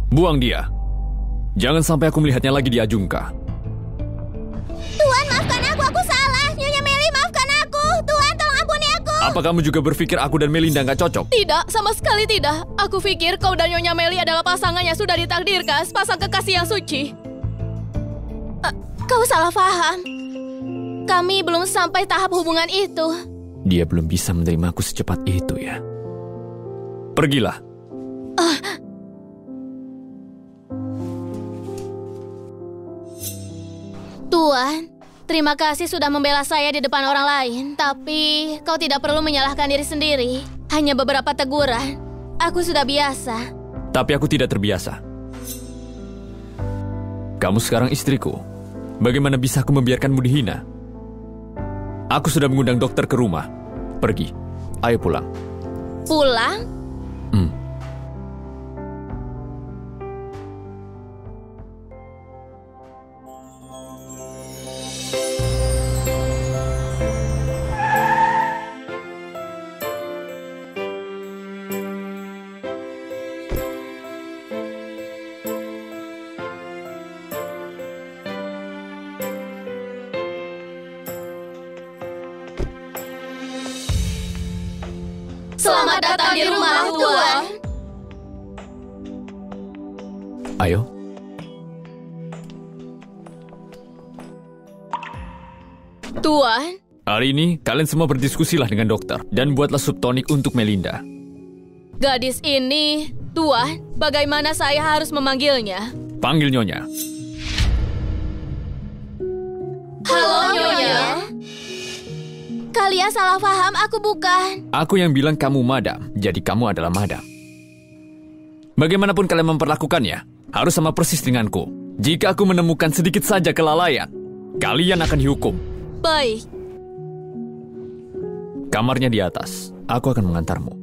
Buang dia. Jangan sampai aku melihatnya lagi di Ajungka. Tuan, maafkan aku salah. Nyonya Meli, maafkan aku. Tuan, tolong ampuni aku. Apa kamu juga berpikir aku dan Melinda nggak cocok? Tidak, sama sekali tidak. Aku pikir kau dan Nyonya Meli adalah pasangan yang sudah ditakdirkan, pasang kekasih yang suci. Kau salah paham. Kami belum sampai tahap hubungan itu. Dia belum bisa menerimaku secepat itu ya. Pergilah. Tuan, terima kasih sudah membela saya di depan orang lain. Tapi kau tidak perlu menyalahkan diri sendiri. Hanya beberapa teguran. Aku sudah biasa. Tapi aku tidak terbiasa. Kamu sekarang istriku. Bagaimana bisa aku membiarkanmu dihina? Aku sudah mengundang dokter ke rumah. Pergi. Ayo pulang. Pulang? Selamat datang di rumah, Tuan. Ayo. Tuan, Hari ini, kalian semua berdiskusilah dengan dokter. Dan buatlah sup tonik untuk Melinda. gadis ini... Tuan, bagaimana saya harus memanggilnya? Panggil Nyonya. Halo, Nyonya. Kalian salah paham, aku bukan. Aku yang bilang kamu madam, jadi kamu adalah madam. Bagaimanapun kalian memperlakukannya, harus sama persis denganku. Jika aku menemukan sedikit saja kelalaian, kalian akan dihukum. Baik. Kamarnya di atas. Aku akan mengantarmu.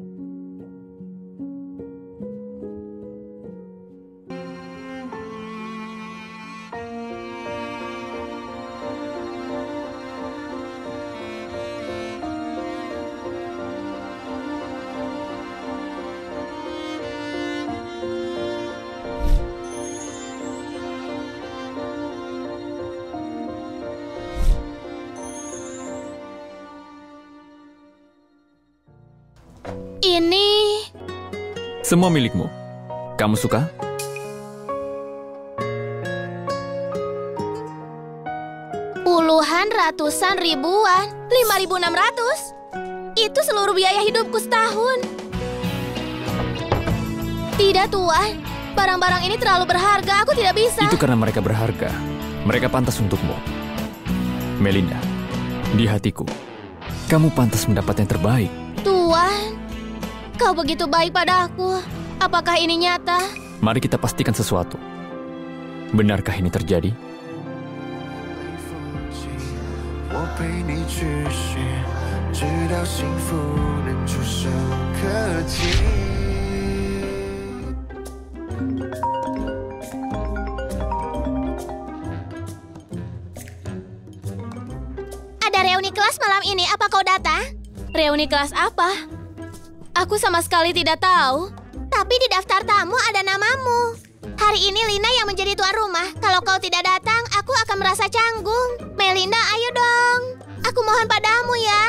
Ini... Semua milikmu. Kamu suka? Puluhan, ratusan, ribuan, 5.600. Itu seluruh biaya hidupku setahun. Tidak, Tuan. Barang-barang ini terlalu berharga, aku tidak bisa. Itu karena mereka berharga. Mereka pantas untukmu. Melinda, di hatiku, kamu pantas mendapat yang terbaik. Tuan, kau begitu baik padaku. Apakah ini nyata? Mari kita pastikan sesuatu. Benarkah ini terjadi? 我陪你去寻，直到幸福能触手可及。 Ada reuni kelas malam ini, apa kau datang? Reuni kelas apa? Aku sama sekali tidak tahu. Tapi di daftar tamu ada namamu. Hari ini Lina yang menjadi tuan rumah. Kalau kau tidak datang, aku akan merasa canggung. Melinda, ayo dong. Aku mohon padamu ya.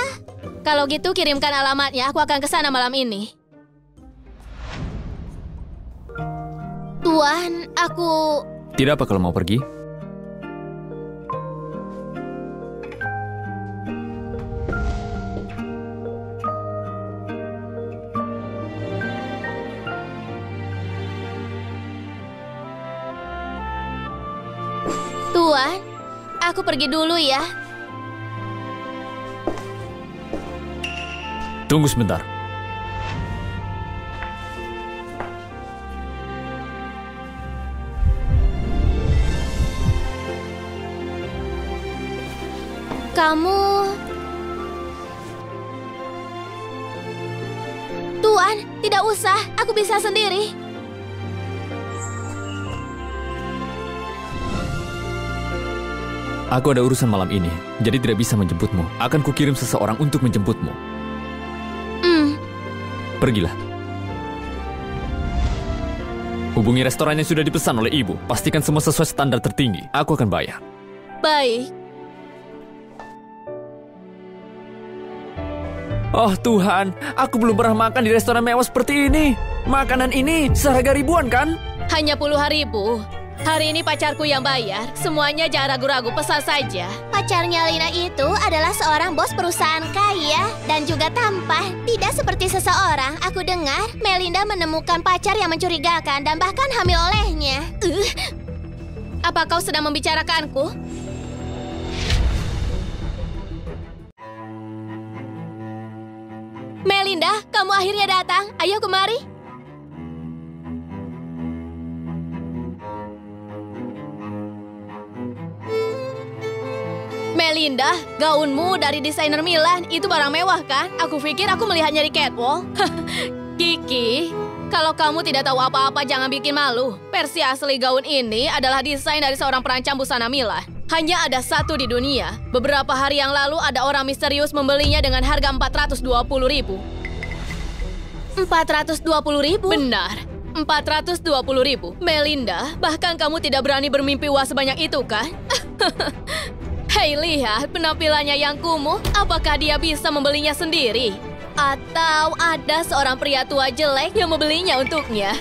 Kalau gitu kirimkan alamatnya, aku akan ke sana malam ini. Tuan, aku... Tidak apa kalau mau pergi? Tuan, aku pergi dulu ya. Tunggu sebentar. Kamu... Tuan, tidak usah. Aku bisa sendiri. Aku ada urusan malam ini, jadi tidak bisa menjemputmu. Akan kukirim seseorang untuk menjemputmu. Pergilah. Hubungi restoran yang sudah dipesan oleh ibu. Pastikan semua sesuai standar tertinggi. Aku akan bayar. Baik. Oh Tuhan, aku belum pernah makan di restoran mewah seperti ini. Makanan ini seharga ribuan kan? Hanya puluhan ribu. Hari ini pacarku yang bayar. Semuanya jangan ragu-ragu, pesan saja. Pacarnya Lina itu adalah seorang bos perusahaan kaya dan juga tampan. Tidak seperti seseorang, aku dengar Melinda menemukan pacar yang mencurigakan dan bahkan hamil olehnya. Apa kau sedang membicarakanku? akhirnya datang. Ayo kemari. Melinda, gaunmu dari desainer Milan. Itu barang mewah kan? Aku pikir aku melihatnya di catwalk. Kiki, kalau kamu tidak tahu apa-apa jangan bikin malu. Versi asli gaun ini adalah desain dari seorang perancang busana Milan. Hanya ada satu di dunia. Beberapa hari yang lalu ada orang misterius membelinya dengan harga 420.000. 420.000? Benar, 420.000. Melinda, bahkan kamu tidak berani bermimpi wah sebanyak itu kan? Hei, lihat penampilannya yang kumuh. Apakah dia bisa membelinya sendiri? Atau ada seorang pria tua jelek yang membelinya untuknya?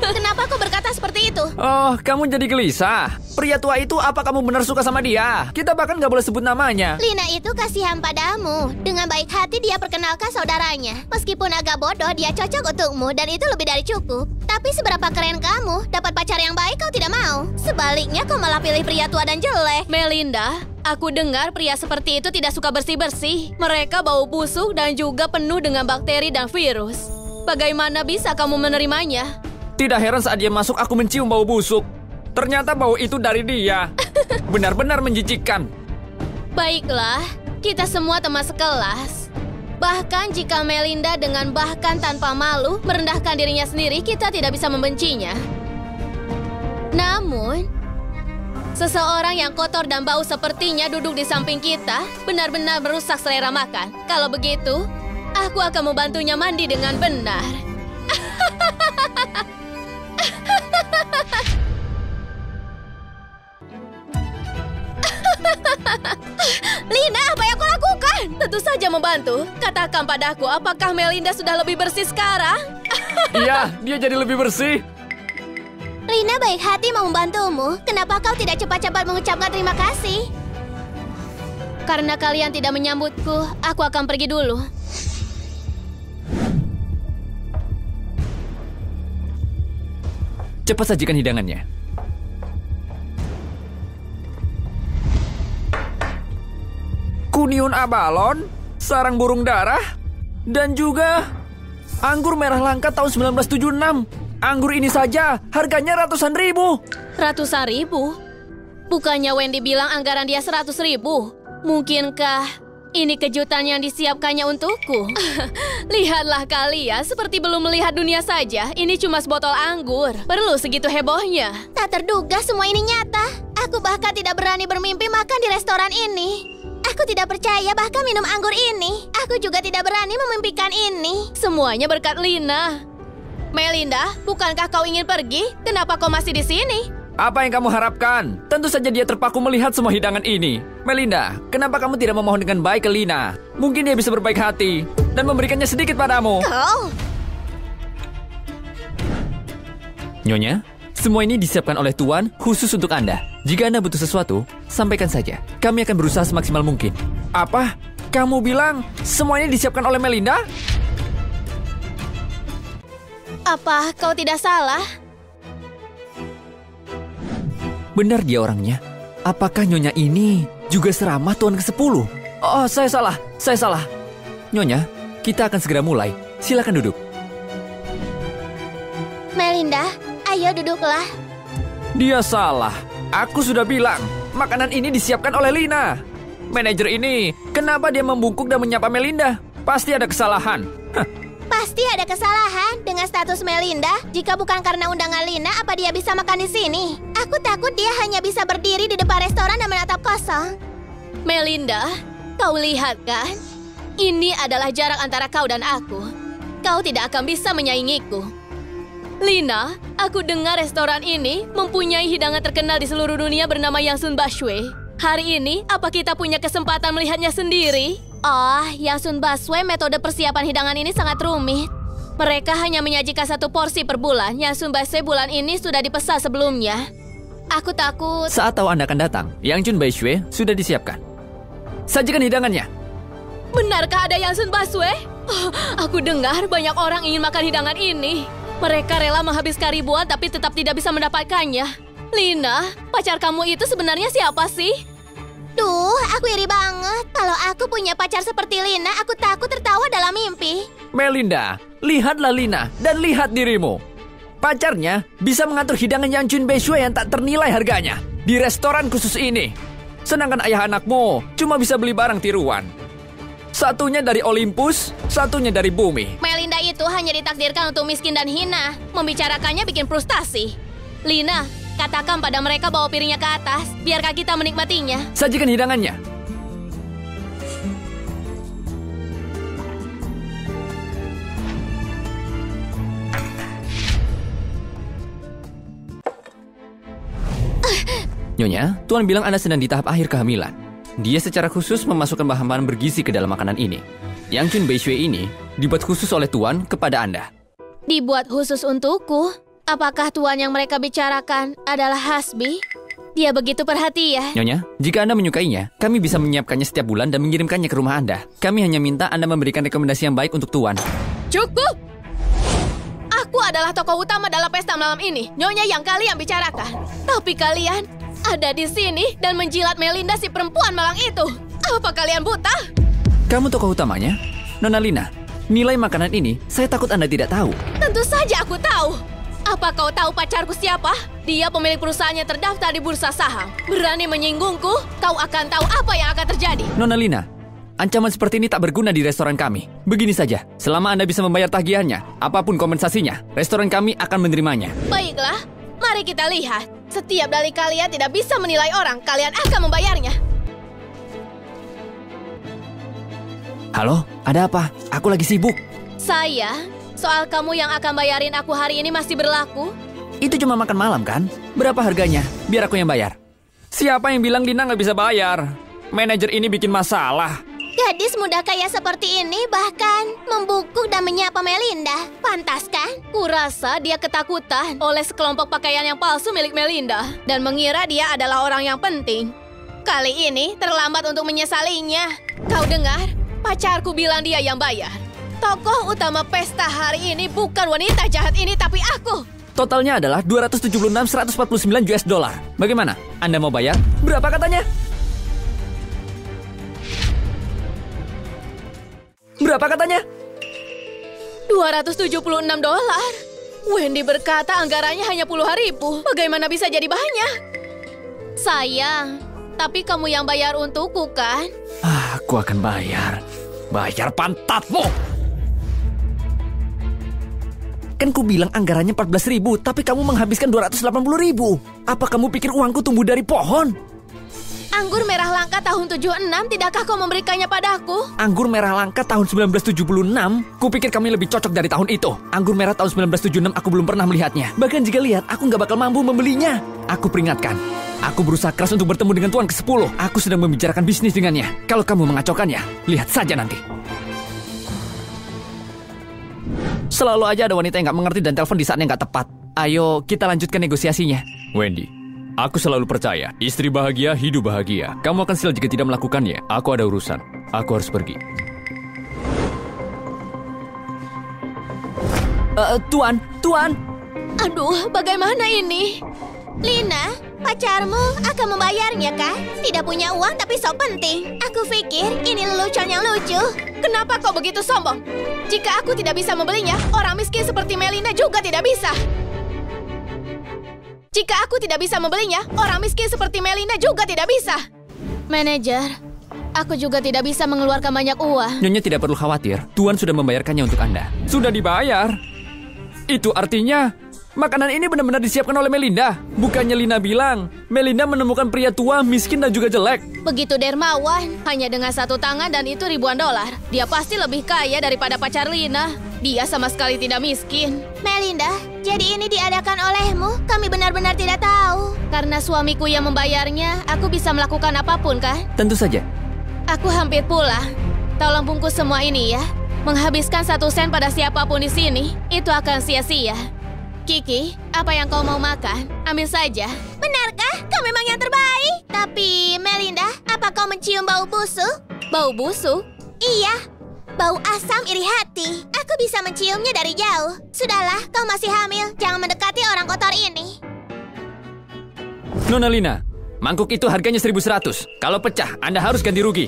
Kenapa kau berkata seperti itu? Oh, kamu jadi gelisah. Pria tua itu apa kamu benar suka sama dia? Kita bahkan nggak boleh sebut namanya. Lina itu kasihan padamu. Dengan baik hati dia perkenalkan saudaranya. Meskipun agak bodoh, dia cocok untukmu dan itu lebih dari cukup. Tapi seberapa keren kamu, dapat pacar yang baik kau tidak mau. Sebaliknya kau malah pilih pria tua dan jelek. Melinda, aku dengar pria seperti itu tidak suka bersih-bersih. Mereka bau busuk dan juga penuh dengan bakteri dan virus. Bagaimana bisa kamu menerimanya? Tidak heran saat dia masuk aku mencium bau busuk. Ternyata bau itu dari dia. Benar-benar menjijikkan. Baiklah, kita semua teman sekelas. Bahkan jika Melinda dengan bahkan tanpa malu merendahkan dirinya sendiri, kita tidak bisa membencinya. Namun, seseorang yang kotor dan bau sepertinya duduk di samping kita benar-benar merusak selera makan. Kalau begitu, aku akan membantunya mandi dengan benar. Lina, apa yang kau lakukan? Tentu saja membantu. Katakan padaku, apakah Melinda sudah lebih bersih sekarang? Iya, dia jadi lebih bersih. Lina baik hati mau membantumu. Kenapa kau tidak cepat-cepat mengucapkan terima kasih? Karena kalian tidak menyambutku, aku akan pergi dulu. Cepat sajikan hidangannya. Kuniun abalon, sarang burung darah, dan juga anggur merah langka tahun 1976. Anggur ini saja harganya ratusan ribu. Ratusan ribu? Bukannya Wendy bilang anggaran dia 100.000? Mungkinkah ini kejutan yang disiapkannya untukku? Lihatlah kalian, seperti belum melihat dunia saja. Ini cuma sebotol anggur. Perlu segitu hebohnya? Tak terduga semua ini nyata. Aku bahkan tidak berani bermimpi makan di restoran ini. Aku tidak percaya bahkan minum anggur ini. Aku juga tidak berani memimpikan ini. Semuanya berkat Lina. Melinda, bukankah kau ingin pergi? Kenapa kau masih di sini? Apa yang kamu harapkan? Tentu saja dia terpaku melihat semua hidangan ini. Melinda, kenapa kamu tidak memohon dengan baik ke Lina? Mungkin dia bisa berbaik hati dan memberikannya sedikit padamu. Kau? Nyonya, semua ini disiapkan oleh Tuan khusus untuk Anda. Jika Anda butuh sesuatu, sampaikan saja. Kami akan berusaha semaksimal mungkin. Apa? Kamu bilang semuanya disiapkan oleh Melinda? Apa kau tidak salah? Benar dia orangnya. Apakah Nyonya ini juga seramah Tuan ke-10? Oh, saya salah. Nyonya, kita akan segera mulai. Silakan duduk. Melinda, ayo duduklah. Dia salah. Aku sudah bilang, makanan ini disiapkan oleh Lina. Manajer ini, kenapa dia membungkuk dan menyapa Melinda? Pasti ada kesalahan. Pasti ada kesalahan dengan status Melinda. Jika bukan karena undangan Lina, apa dia bisa makan di sini? Aku takut dia hanya bisa berdiri di depan restoran dan menatap kosong. Melinda, kau lihat kan? Ini adalah jarak antara kau dan aku. Kau tidak akan bisa menyaingiku. Lina, aku dengar restoran ini mempunyai hidangan terkenal di seluruh dunia bernama Yangsun Basue. Hari ini, apa kita punya kesempatan melihatnya sendiri? Oh, Yangsun Basue metode persiapan hidangan ini sangat rumit. Mereka hanya menyajikan 1 porsi per bulan. Yangsun Basue bulan ini sudah dipesan sebelumnya. Aku takut... Saat tahu Anda akan datang, Yangsun Basue sudah disiapkan. Sajikan hidangannya. Benarkah ada Yangsun Basue? Oh, aku dengar banyak orang ingin makan hidangan ini. Mereka rela menghabiskan ribuan tapi tetap tidak bisa mendapatkannya. Lina, pacar kamu itu sebenarnya siapa sih? Duh, aku iri banget. Kalau aku punya pacar seperti Lina, aku takut tertawa dalam mimpi. Melinda, lihatlah Lina dan lihat dirimu. Pacarnya bisa mengatur hidangan Yang Chun Beishue yang tak ternilai harganya di restoran khusus ini. Sedangkan ayah anakmu cuma bisa beli barang tiruan. Satunya dari Olympus, satunya dari bumi. Melinda itu hanya ditakdirkan untuk miskin dan hina. Membicarakannya bikin frustasi. Lina, katakan pada mereka bawa piringnya ke atas, biarkah kita menikmatinya. Sajikan hidangannya. Nyonya, Tuan bilang Anda sedang di tahap akhir kehamilan. Dia secara khusus memasukkan bahan-bahan bergizi ke dalam makanan ini. Yang Chun Beishue ini dibuat khusus oleh Tuan kepada Anda. Dibuat khusus untukku? Apakah Tuan yang mereka bicarakan adalah Hasbi? Dia begitu perhatian. Nyonya, jika Anda menyukainya, kami bisa menyiapkannya setiap bulan dan mengirimkannya ke rumah Anda. Kami hanya minta Anda memberikan rekomendasi yang baik untuk Tuan. Cukup! Aku adalah tokoh utama dalam pesta malam ini. Nyonya yang kalian bicarakan. Tapi kalian ada di sini dan menjilat Melinda si perempuan malang itu. Apa kalian buta? Kamu tokoh utamanya? Nona Lina, nilai makanan ini saya takut Anda tidak tahu. Tentu saja aku tahu. Apa kau tahu pacarku siapa? Dia pemilik perusahaannya terdaftar di bursa saham. Berani menyinggungku, kau akan tahu apa yang akan terjadi. Nona Lina, ancaman seperti ini tak berguna di restoran kami. Begini saja, selama Anda bisa membayar tagihannya, apapun kompensasinya, restoran kami akan menerimanya. Baiklah, mari kita lihat. Setiap dari kalian tidak bisa menilai orang, kalian akan membayarnya. Halo, ada apa? Aku lagi sibuk. Soal kamu yang akan bayarin aku hari ini masih berlaku? Itu cuma makan malam kan? Berapa harganya? Biar aku yang bayar. Siapa yang bilang Lina nggak bisa bayar? Manajer ini bikin masalah. Gadis muda kaya seperti ini bahkan membungkuk dan menyapa Melinda. Pantas kan? Kurasa dia ketakutan oleh sekelompok pakaian yang palsu milik Melinda dan mengira dia adalah orang yang penting. Kali ini terlambat untuk menyesalinya. Kau dengar? Pacarku bilang dia yang bayar. Tokoh utama pesta hari ini bukan wanita jahat ini, tapi aku. Totalnya adalah 276.149 US dollar. Bagaimana? Anda mau bayar? Berapa katanya? Berapa katanya? $276. Wendy berkata anggarannya hanya puluhan ribu. Bagaimana bisa jadi banyak? Sayang, tapi kamu yang bayar untukku kan? Aku akan bayar. Bayar pantatmu! Kan ku bilang anggarannya 14.000, tapi kamu menghabiskan 280.000. Apa kamu pikir uangku tumbuh dari pohon? Anggur merah langka tahun 76, tidakkah kau memberikannya padaku? Anggur merah langka tahun 1976? Kupikir kami lebih cocok dari tahun itu. Anggur merah tahun 1976 aku belum pernah melihatnya. Bahkan jika lihat, aku nggak bakal mampu membelinya. Aku peringatkan. Aku berusaha keras untuk bertemu dengan tuan ke-10. Aku sedang membicarakan bisnis dengannya. Kalau kamu mengacaukannya, lihat saja nanti. Selalu aja ada wanita yang nggak mengerti dan telepon di saat yang nggak tepat. Ayo, kita lanjutkan negosiasinya. Wendy, aku selalu percaya, istri bahagia, hidup bahagia. Kamu akan sial jika tidak melakukannya. Aku ada urusan. Aku harus pergi. Tuan. Aduh, bagaimana ini? Lina, pacarmu akan membayarnya kan? Tidak punya uang tapi sok penting. Aku pikir ini lelucon yang lucu. Kenapa kau begitu sombong? Jika aku tidak bisa membelinya, orang miskin seperti Melinda juga tidak bisa. Jika aku tidak bisa membelinya, orang miskin seperti Melinda juga tidak bisa. Manajer, aku juga tidak bisa mengeluarkan banyak uang. Nyonya tidak perlu khawatir. Tuan sudah membayarkannya untuk Anda. Sudah dibayar? Itu artinya makanan ini benar-benar disiapkan oleh Melinda. Bukannya Lina bilang Melinda menemukan pria tua, miskin dan juga jelek. Begitu dermawan, hanya dengan satu tangan dan itu ribuan dolar. Dia pasti lebih kaya daripada pacar Lina. Dia sama sekali tidak miskin. Melinda, jadi ini diadakan olehmu? Kami benar-benar tidak tahu. Karena suamiku yang membayarnya, aku bisa melakukan apapun kan? Tentu saja. Aku hampir pulang. Tolong bungkus semua ini ya. Menghabiskan 1 sen pada siapapun di sini, itu akan sia-sia. Kiki, apa yang kau mau makan? Ambil saja. Benarkah? Kau memang yang terbaik. Tapi, Melinda, apa kau mencium bau busuk? Bau busuk? Iya, bau asam iri hati. Aku bisa menciumnya dari jauh. Sudahlah, kau masih hamil. Jangan mendekati orang kotor ini. Nona Lina, Mangkuk itu harganya 1.100. Kalau pecah, Anda harus ganti rugi.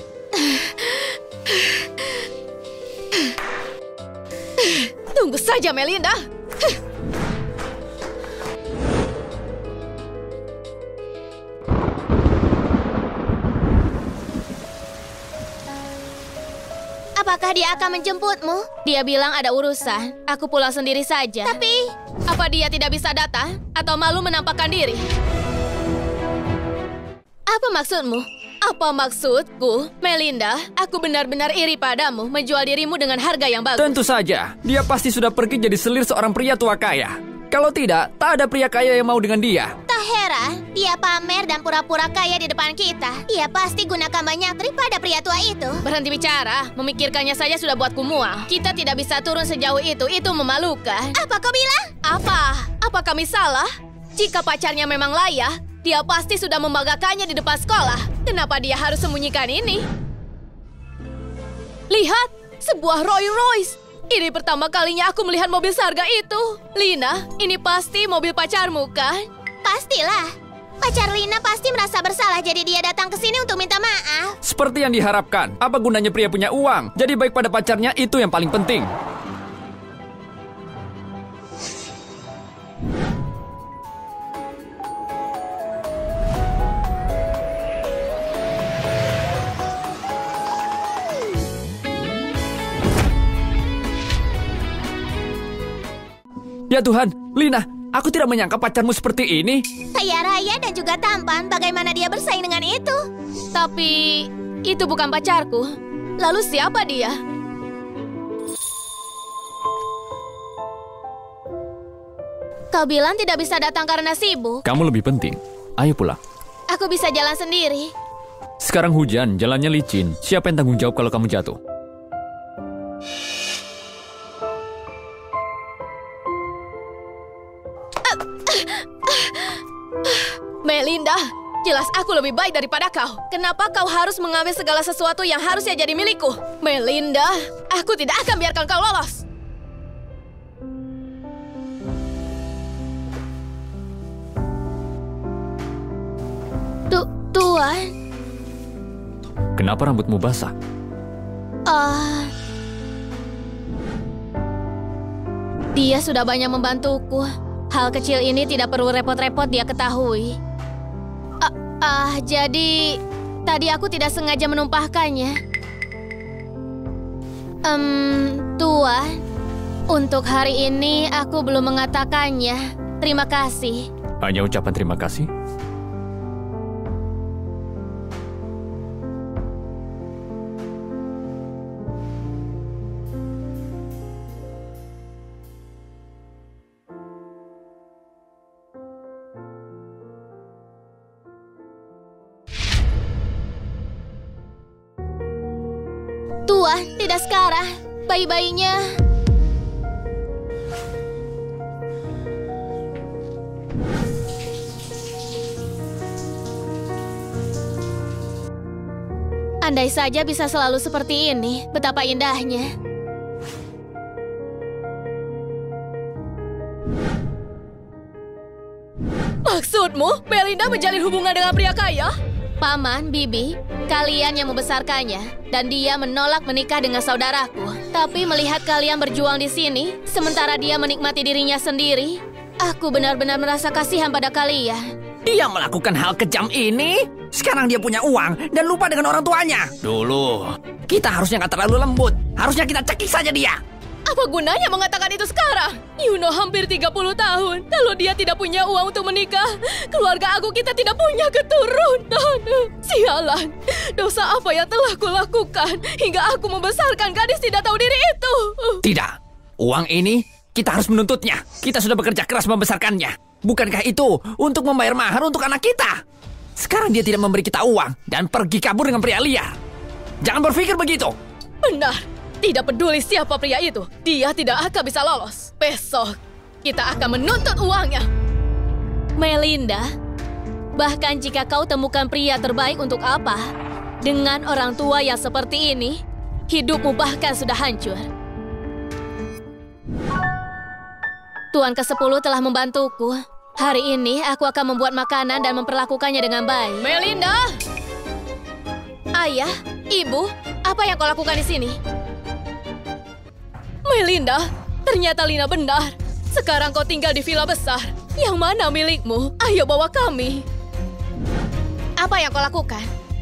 Tunggu saja, Melinda. Apakah dia akan menjemputmu? Dia bilang ada urusan. Aku pulang sendiri saja. Tapi, Apa dia tidak bisa datang atau malu menampakkan diri? Apa maksudmu? Apa maksudku? Melinda, aku benar-benar iri padamu menjual dirimu dengan harga yang bagus. Tentu saja, dia pasti sudah pergi jadi selir seorang pria tua kaya. Kalau tidak, tak ada pria kaya yang mau dengan dia. tak heran dia pamer dan pura-pura kaya di depan kita. Dia pasti gunakan banyak trik pada pria tua itu. Berhenti bicara, memikirkannya saja sudah buatku mual. Kita tidak bisa turun sejauh itu memalukan. Apa kau bilang? Apa kami salah? Jika pacarnya memang layak, dia pasti sudah membanggakannya di depan sekolah. Kenapa dia harus sembunyikan ini? Lihat, sebuah Rolls Royce. Ini pertama kalinya aku melihat mobil seharga itu. Lina, ini pasti mobil pacarmu, kan? Pastilah. Pacar Lina pasti merasa bersalah, jadi dia datang ke sini untuk minta maaf. Seperti yang diharapkan, apa gunanya pria punya uang? Jadi baik pada pacarnya, itu yang paling penting. Ya Tuhan, Lina, aku tidak menyangka pacarmu seperti ini. Kaya raya dan juga tampan, bagaimana dia bersaing dengan itu? Tapi itu bukan pacarku. Lalu siapa dia? Kau bilang tidak bisa datang karena sibuk. Kamu lebih penting. Ayo pulang. Aku bisa jalan sendiri. Sekarang hujan, jalannya licin. Siapa yang tanggung jawab kalau kamu jatuh? Melinda, jelas aku lebih baik daripada kau. Kenapa kau harus mengambil segala sesuatu yang harusnya jadi milikku? Melinda, aku tidak akan biarkan kau lolos. Tuan. Kenapa rambutmu basah? Dia sudah banyak membantuku. Hal kecil ini tidak perlu repot-repot dia ketahui. Jadi tadi aku tidak sengaja menumpahkannya. Tuan, untuk hari ini aku belum mengatakannya. Terima kasih. Hanya ucapan terima kasih? Tuan, tidak sekarang. Bayi-bayinya... Andai saja bisa selalu seperti ini, betapa indahnya. Maksudmu, Melinda menjalin hubungan dengan pria kaya? Paman, Bibi, kalian yang membesarkannya, dan dia menolak menikah dengan saudaraku. Tapi melihat kalian berjuang di sini, sementara dia menikmati dirinya sendiri, aku benar-benar merasa kasihan pada kalian. Dia melakukan hal kejam ini. Sekarang dia punya uang dan lupa dengan orang tuanya. Dulu, kita harusnya nggak terlalu lembut. Harusnya kita cekik saja dia. Apa gunanya mengatakan itu sekarang? Yuno hampir 30 tahun. Kalau dia tidak punya uang untuk menikah, keluarga aku kita tidak punya keturunan. Sialan, dosa apa yang telah kulakukan hingga aku membesarkan gadis tidak tahu diri itu? Tidak, uang ini kita harus menuntutnya. Kita sudah bekerja keras membesarkannya. Bukankah itu untuk membayar mahar untuk anak kita? Sekarang dia tidak memberi kita uang dan pergi kabur dengan pria liar. Jangan berpikir begitu. Benar, tidak peduli siapa pria itu, dia tidak akan bisa lolos. Besok, kita akan menuntut uangnya. Melinda, bahkan jika kau temukan pria terbaik untuk apa, dengan orang tua yang seperti ini, hidupmu bahkan sudah hancur. Tuan ke-10 telah membantuku. Hari ini aku akan membuat makanan dan memperlakukannya dengan baik. Melinda! Ayah, Ibu, apa yang kau lakukan di sini? Melinda, ternyata Lina benar. Sekarang kau tinggal di villa besar. Yang mana milikmu? Ayo bawa kami. Apa yang kau lakukan?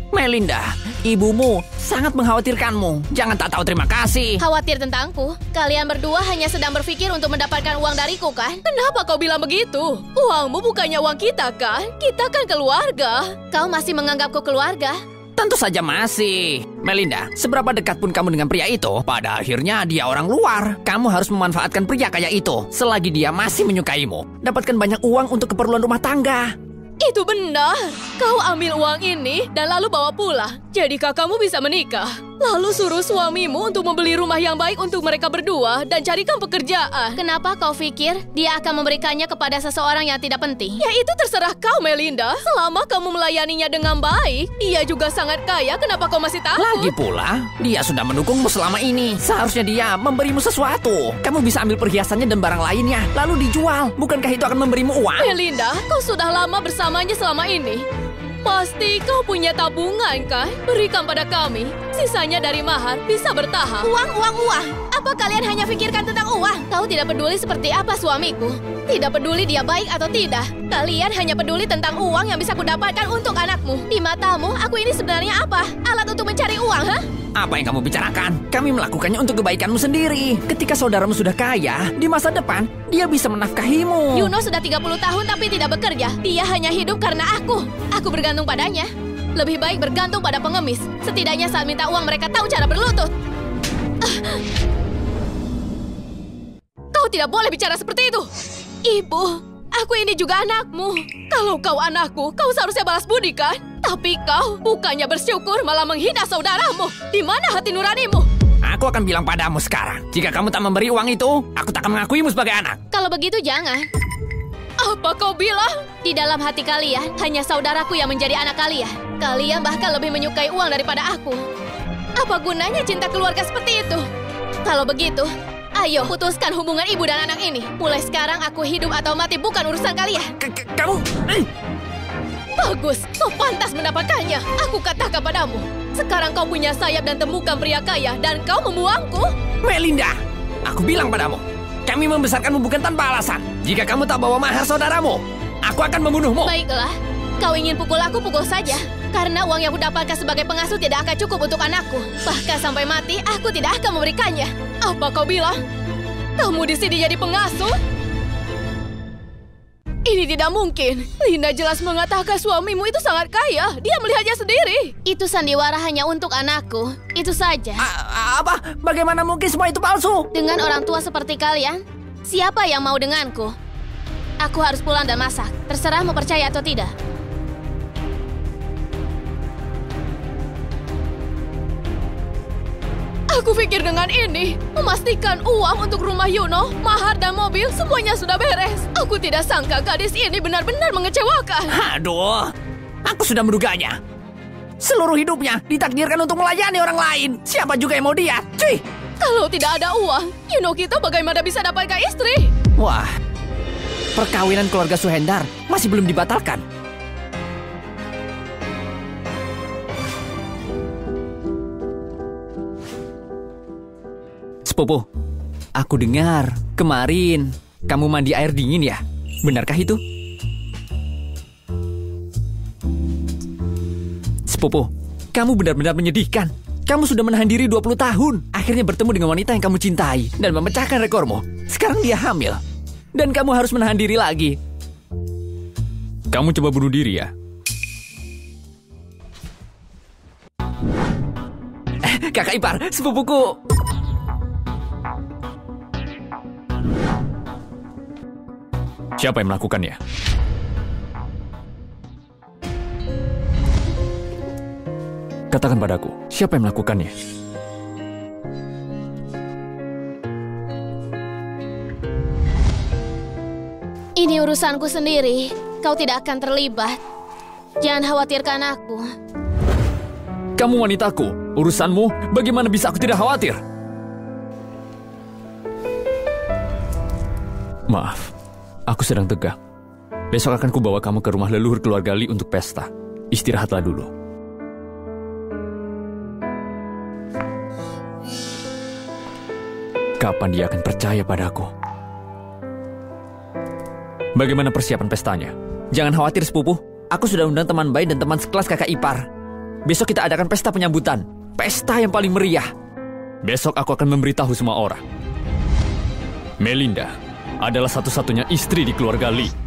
Melinda, ibumu sangat mengkhawatirkanmu. Jangan tak tahu terima kasih. Khawatir tentangku? Kalian berdua hanya sedang berpikir untuk mendapatkan uang dariku, kan? Kenapa kau bilang begitu? Uangmu bukannya uang kita, kan? Kita kan keluarga. Kau masih menganggapku keluarga? Tentu saja masih. Melinda, seberapa dekat pun kamu dengan pria itu, pada akhirnya dia orang luar. Kamu harus memanfaatkan pria kaya itu selagi dia masih menyukaimu. Dapatkan banyak uang untuk keperluan rumah tangga. Itu benar. Kau ambil uang ini dan lalu bawa pulang. Jadikah kamu bisa menikah? Lalu suruh suamimu untuk membeli rumah yang baik untuk mereka berdua dan carikan pekerjaan. Kenapa kau pikir dia akan memberikannya kepada seseorang yang tidak penting? Ya itu terserah kau, Melinda. Selama kamu melayaninya dengan baik, dia juga sangat kaya. Kenapa kau masih takut? Lagi pula, dia sudah mendukungmu selama ini. Seharusnya dia memberimu sesuatu. Kamu bisa ambil perhiasannya dan barang lainnya, lalu dijual. Bukankah itu akan memberimu uang? Melinda, kau sudah lama bersamanya selama ini. Pasti kau punya tabungan, kan? Berikan pada kami. Sisanya dari mahar bisa bertahap. Uang. Apa kalian hanya pikirkan tentang uang? Kau tidak peduli seperti apa suamiku. Tidak peduli dia baik atau tidak. Kalian hanya peduli tentang uang yang bisa kudapatkan untuk anakmu. Di matamu, aku ini sebenarnya apa? Alat untuk mencari uang, ha? Apa yang kamu bicarakan? Kami melakukannya untuk kebaikanmu sendiri. Ketika saudaramu sudah kaya, di masa depan, dia bisa menafkahimu. Yuno sudah 30 tahun tapi tidak bekerja. Dia hanya hidup karena aku. Aku bergantung padanya. Lebih baik bergantung pada pengemis. Setidaknya saat minta uang mereka tahu cara berlutut. Kau tidak boleh bicara seperti itu. Ibu, aku ini juga anakmu. Kalau kau anakku, kau seharusnya balas budi, kan? Tapi kau bukannya bersyukur malah menghina saudaramu. Di mana hati nuranimu? Aku akan bilang padamu sekarang. Jika kamu tak memberi uang itu, aku tak akan mengakuimu sebagai anak. Kalau begitu jangan. Apa kau bilang? Di dalam hati kalian, hanya saudaraku yang menjadi anak kalian. Kalian bahkan lebih menyukai uang daripada aku. Apa gunanya cinta keluarga seperti itu? Kalau begitu, ayo putuskan hubungan ibu dan anak ini. Mulai sekarang aku hidup atau mati bukan urusan kalian. Kamu... Bagus, kau pantas mendapatkannya. Aku katakan padamu. Sekarang kau punya sayap dan temukan pria kaya dan kau membuangku? Melinda, aku bilang padamu. Kami membesarkanmu bukan tanpa alasan. Jika kamu tak bawa mahar saudaramu, aku akan membunuhmu. Baiklah, kau ingin pukul aku, pukul saja. Karena uang yang kudapatkan sebagai pengasuh tidak akan cukup untuk anakku. Bahkan sampai mati, aku tidak akan memberikannya. Apa kau bilang? Kamu di sini jadi pengasuh? Ini tidak mungkin. Lina jelas mengatakan suamimu itu sangat kaya. Dia melihatnya sendiri. Itu sandiwara hanya untuk anakku. Itu saja. Apa? Bagaimana mungkin semua itu palsu? Dengan orang tua seperti kalian, siapa yang mau denganku? Aku harus pulang dan masak. Terserah mau percaya atau tidak. Aku pikir dengan ini, memastikan uang untuk rumah Yuno, mahar dan mobil semuanya sudah beres. Aku tidak sangka gadis ini benar-benar mengecewakan. Aduh, aku sudah menduganya. Seluruh hidupnya ditakdirkan untuk melayani orang lain. Siapa juga yang mau dia? Cuy! Kalau tidak ada uang, Yuno kita bagaimana bisa dapatkan istri? Wah, perkawinan keluarga Suhendar masih belum dibatalkan. Sepupu, aku dengar kemarin kamu mandi air dingin ya? Benarkah itu? Sepupu, kamu benar-benar menyedihkan. Kamu sudah menahan diri 20 tahun. Akhirnya bertemu dengan wanita yang kamu cintai dan memecahkan rekormu. Sekarang dia hamil. Dan kamu harus menahan diri lagi. Kamu coba bunuh diri ya? Kakak ipar, sepupuku. Siapa yang melakukannya? Katakan padaku, siapa yang melakukannya? Ini urusanku sendiri. Kau tidak akan terlibat. Jangan khawatirkan aku. Kamu wanitaku, urusanmu bagaimana bisa aku tidak khawatir? Maaf, aku sedang tegang. Besok akan kubawa kamu ke rumah leluhur keluarga Li untuk pesta. Istirahatlah dulu. Kapan dia akan percaya padaku? Bagaimana persiapan pestanya? Jangan khawatir, sepupu. Aku sudah undang teman baik dan teman sekelas kakak ipar. Besok kita adakan pesta penyambutan. Pesta yang paling meriah. Besok aku akan memberitahu semua orang. Melinda adalah satu-satunya istri di keluarga Li.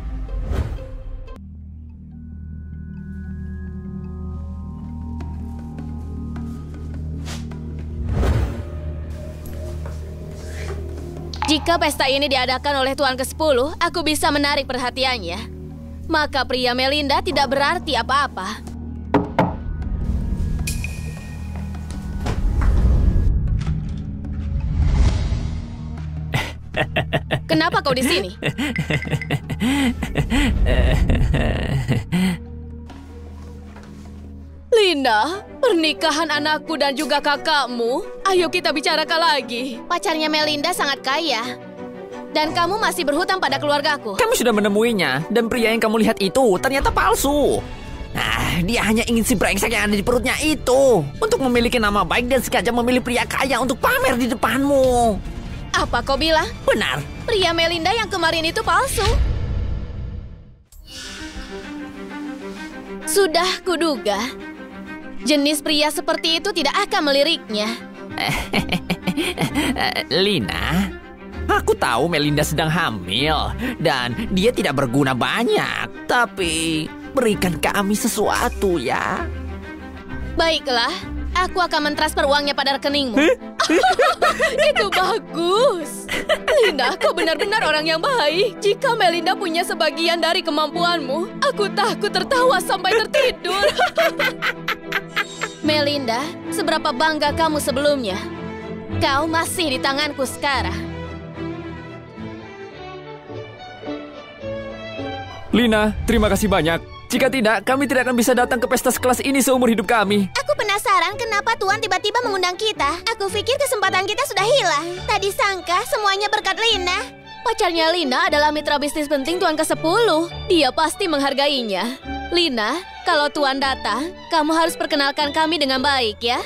Jika pesta ini diadakan oleh Tuan ke-10, aku bisa menarik perhatiannya. Maka pria Melinda tidak berarti apa-apa. Kenapa kau di sini? Linda, pernikahan anakku dan juga kakakmu. Ayo kita bicarakan lagi. Pacarnya Melinda sangat kaya. Dan kamu masih berhutang pada keluargaku. Kami sudah menemuinya, dan pria yang kamu lihat itu ternyata palsu. Nah, dia hanya ingin si brengsek yang ada di perutnya itu untuk memiliki nama baik dan sengaja memilih pria kaya untuk pamer di depanmu. Apa kau bilang? Benar. Pria Melinda yang kemarin itu palsu. Sudah kuduga. Jenis pria seperti itu tidak akan meliriknya. Lina, aku tahu Melinda sedang hamil dan dia tidak berguna banyak. Tapi berikan kami sesuatu ya. Baiklah, aku akan mentransfer uangnya pada rekeningmu. Itu bagus. Lina, kau benar-benar orang yang baik. Jika Melinda punya sebagian dari kemampuanmu, aku takut tertawa sampai tertidur. Melinda, seberapa bangga kamu sebelumnya? Kau masih di tanganku sekarang. Lina, terima kasih banyak. Jika tidak, kami tidak akan bisa datang ke pesta sekelas ini seumur hidup kami. Aku penasaran kenapa Tuan tiba-tiba mengundang kita. Aku pikir kesempatan kita sudah hilang. Tadi sangka semuanya berkat Lina. Pacarnya Lina adalah mitra bisnis penting Tuan ke-10. Dia pasti menghargainya. Lina, kalau Tuan datang, kamu harus perkenalkan kami dengan baik ya.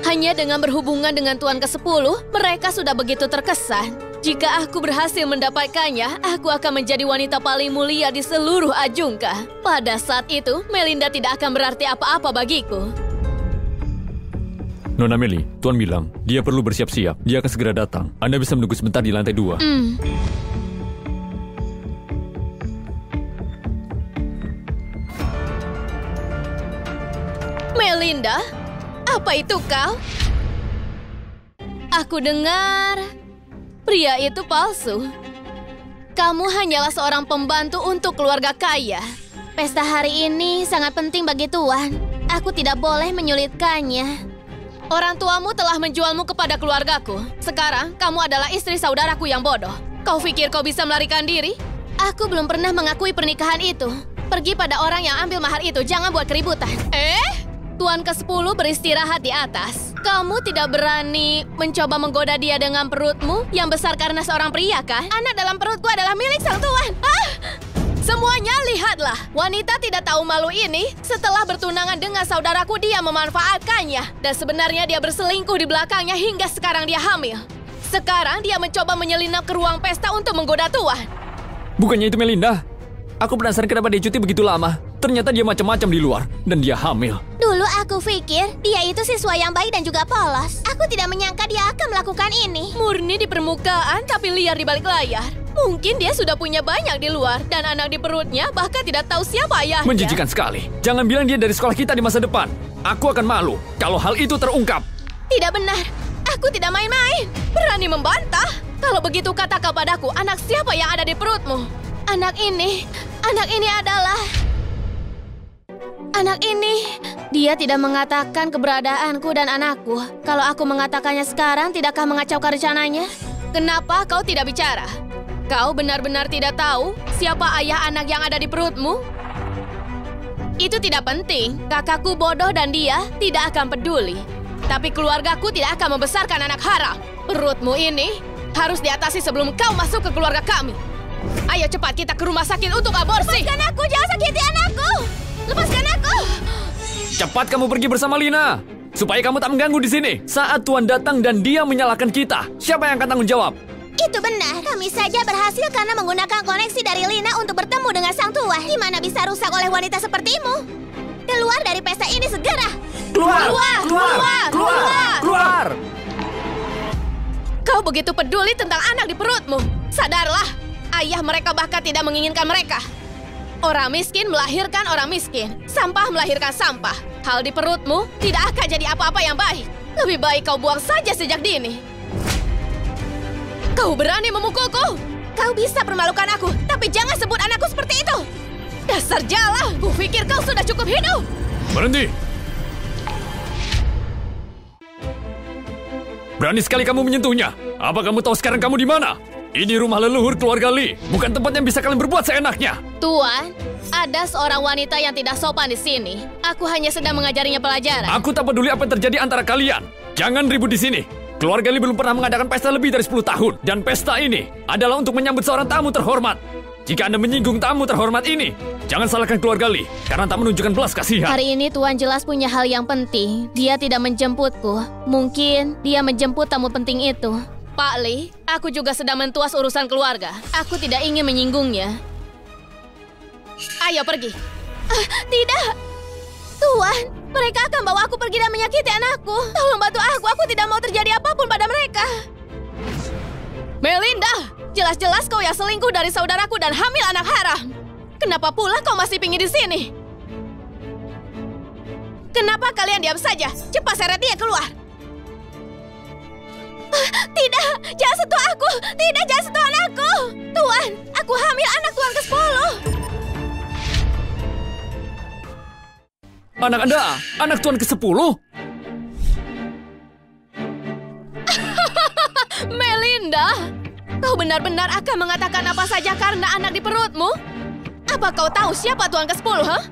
Hanya dengan berhubungan dengan Tuan ke-10, mereka sudah begitu terkesan. Jika aku berhasil mendapatkannya, aku akan menjadi wanita paling mulia di seluruh Ajungka. Pada saat itu, Melinda tidak akan berarti apa-apa bagiku. Nona Meli, Tuan bilang, dia perlu bersiap-siap. Dia akan segera datang. Anda bisa menunggu sebentar di lantai 2. Melinda, apa itu kau? Aku dengar pria itu palsu. Kamu hanyalah seorang pembantu untuk keluarga kaya. Pesta hari ini sangat penting bagi Tuan. Aku tidak boleh menyulitkannya. Orang tuamu telah menjualmu kepada keluargaku. Sekarang kamu adalah istri saudaraku yang bodoh. Kau pikir kau bisa melarikan diri? Aku belum pernah mengakui pernikahan itu. Pergi pada orang yang ambil mahar itu, jangan buat keributan. Tuan ke-10 beristirahat di atas. Kamu tidak berani mencoba menggoda dia dengan perutmu yang besar karena seorang pria, kan? Anak dalam perutku adalah milik sang Tuan. Semuanya lihatlah. Wanita tidak tahu malu ini setelah bertunangan dengan saudaraku dia memanfaatkannya. Dan sebenarnya dia berselingkuh di belakangnya hingga sekarang dia hamil. Sekarang dia mencoba menyelinap ke ruang pesta untuk menggoda Tuan. Bukannya itu Melinda? Aku penasaran kenapa dia cuti begitu lama. Ternyata dia macam-macam di luar dan dia hamil. Dulu aku pikir dia itu siswa yang baik dan juga polos. Aku tidak menyangka dia akan melakukan ini. Murni di permukaan tapi liar di balik layar. Mungkin dia sudah punya banyak di luar dan anak di perutnya bahkan tidak tahu siapa ayahnya. Menjijikan sekali. Jangan bilang dia dari sekolah kita di masa depan. Aku akan malu kalau hal itu terungkap. Tidak benar. Aku tidak main-main. Berani membantah. Kalau begitu katakan padaku, anak siapa yang ada di perutmu? Anak ini adalah... Anak ini... Dia tidak mengatakan keberadaanku dan anakku. Kalau aku mengatakannya sekarang, tidakkah mengacaukan rencananya? Kenapa kau tidak bicara? Kau benar-benar tidak tahu siapa ayah anak yang ada di perutmu? Itu tidak penting. Kakakku bodoh dan dia tidak akan peduli. Tapi keluargaku tidak akan membesarkan anak haram. Perutmu ini harus diatasi sebelum kau masuk ke keluarga kami. Ayo cepat kita ke rumah sakit untuk aborsi. Lepaskan aku, jangan sakiti anakku. Lepaskan aku. Cepat kamu pergi bersama Lina, supaya kamu tak mengganggu di sini. Saat Tuan datang dan dia menyalahkan kita, siapa yang akan tanggung jawab? Itu benar. Kami saja berhasil karena menggunakan koneksi dari Lina untuk bertemu dengan sang tua. Gimana bisa rusak oleh wanita sepertimu? Keluar dari pesta ini segera. Keluar! Kau begitu peduli tentang anak di perutmu. Sadarlah, ayah mereka bahkan tidak menginginkan mereka. Orang miskin melahirkan orang miskin. Sampah melahirkan sampah. Hal di perutmu tidak akan jadi apa-apa yang baik. Lebih baik kau buang saja sejak dini. Kau berani memukulku? Kau bisa permalukan aku, tapi jangan sebut anakku seperti itu. Dasar jala, kupikir kau sudah cukup hidup. Berhenti! Berani sekali kamu menyentuhnya. Apa kamu tahu sekarang kamu di mana? Ini rumah leluhur keluarga Lee, bukan tempat yang bisa kalian berbuat seenaknya. Tuan, ada seorang wanita yang tidak sopan di sini. Aku hanya sedang mengajarinya pelajaran. Aku tak peduli apa yang terjadi antara kalian. Jangan ribut di sini. Keluarga Lee belum pernah mengadakan pesta lebih dari 10 tahun. Dan pesta ini adalah untuk menyambut seorang tamu terhormat. Jika Anda menyinggung tamu terhormat ini, jangan salahkan keluarga Lee, karena tak menunjukkan belas kasihan. Hari ini Tuan jelas punya hal yang penting. Dia tidak menjemputku. Mungkin dia menjemput tamu penting itu. Pak Lee, aku juga sedang mentuas urusan keluarga. Aku tidak ingin menyinggungnya. Ayo pergi. Tidak. Tuan, mereka akan bawa aku pergi dan menyakiti anakku. Tolong bantu aku tidak mau terjadi apapun pada mereka. Melinda, jelas-jelas kau yang selingkuh dari saudaraku dan hamil anak haram. Kenapa pula kau masih pingin di sini? Kenapa kalian diam saja? Cepat seret dia keluar. Tidak, jangan sentuh aku. Tidak, jangan sentuh anakku. Tuan, aku hamil anak Tuan ke-10. Anak Anda, anak Tuan ke-10? Melinda, kau benar-benar akan mengatakan apa saja karena anak di perutmu? Apa kau tahu siapa Tuan ke-10, huh?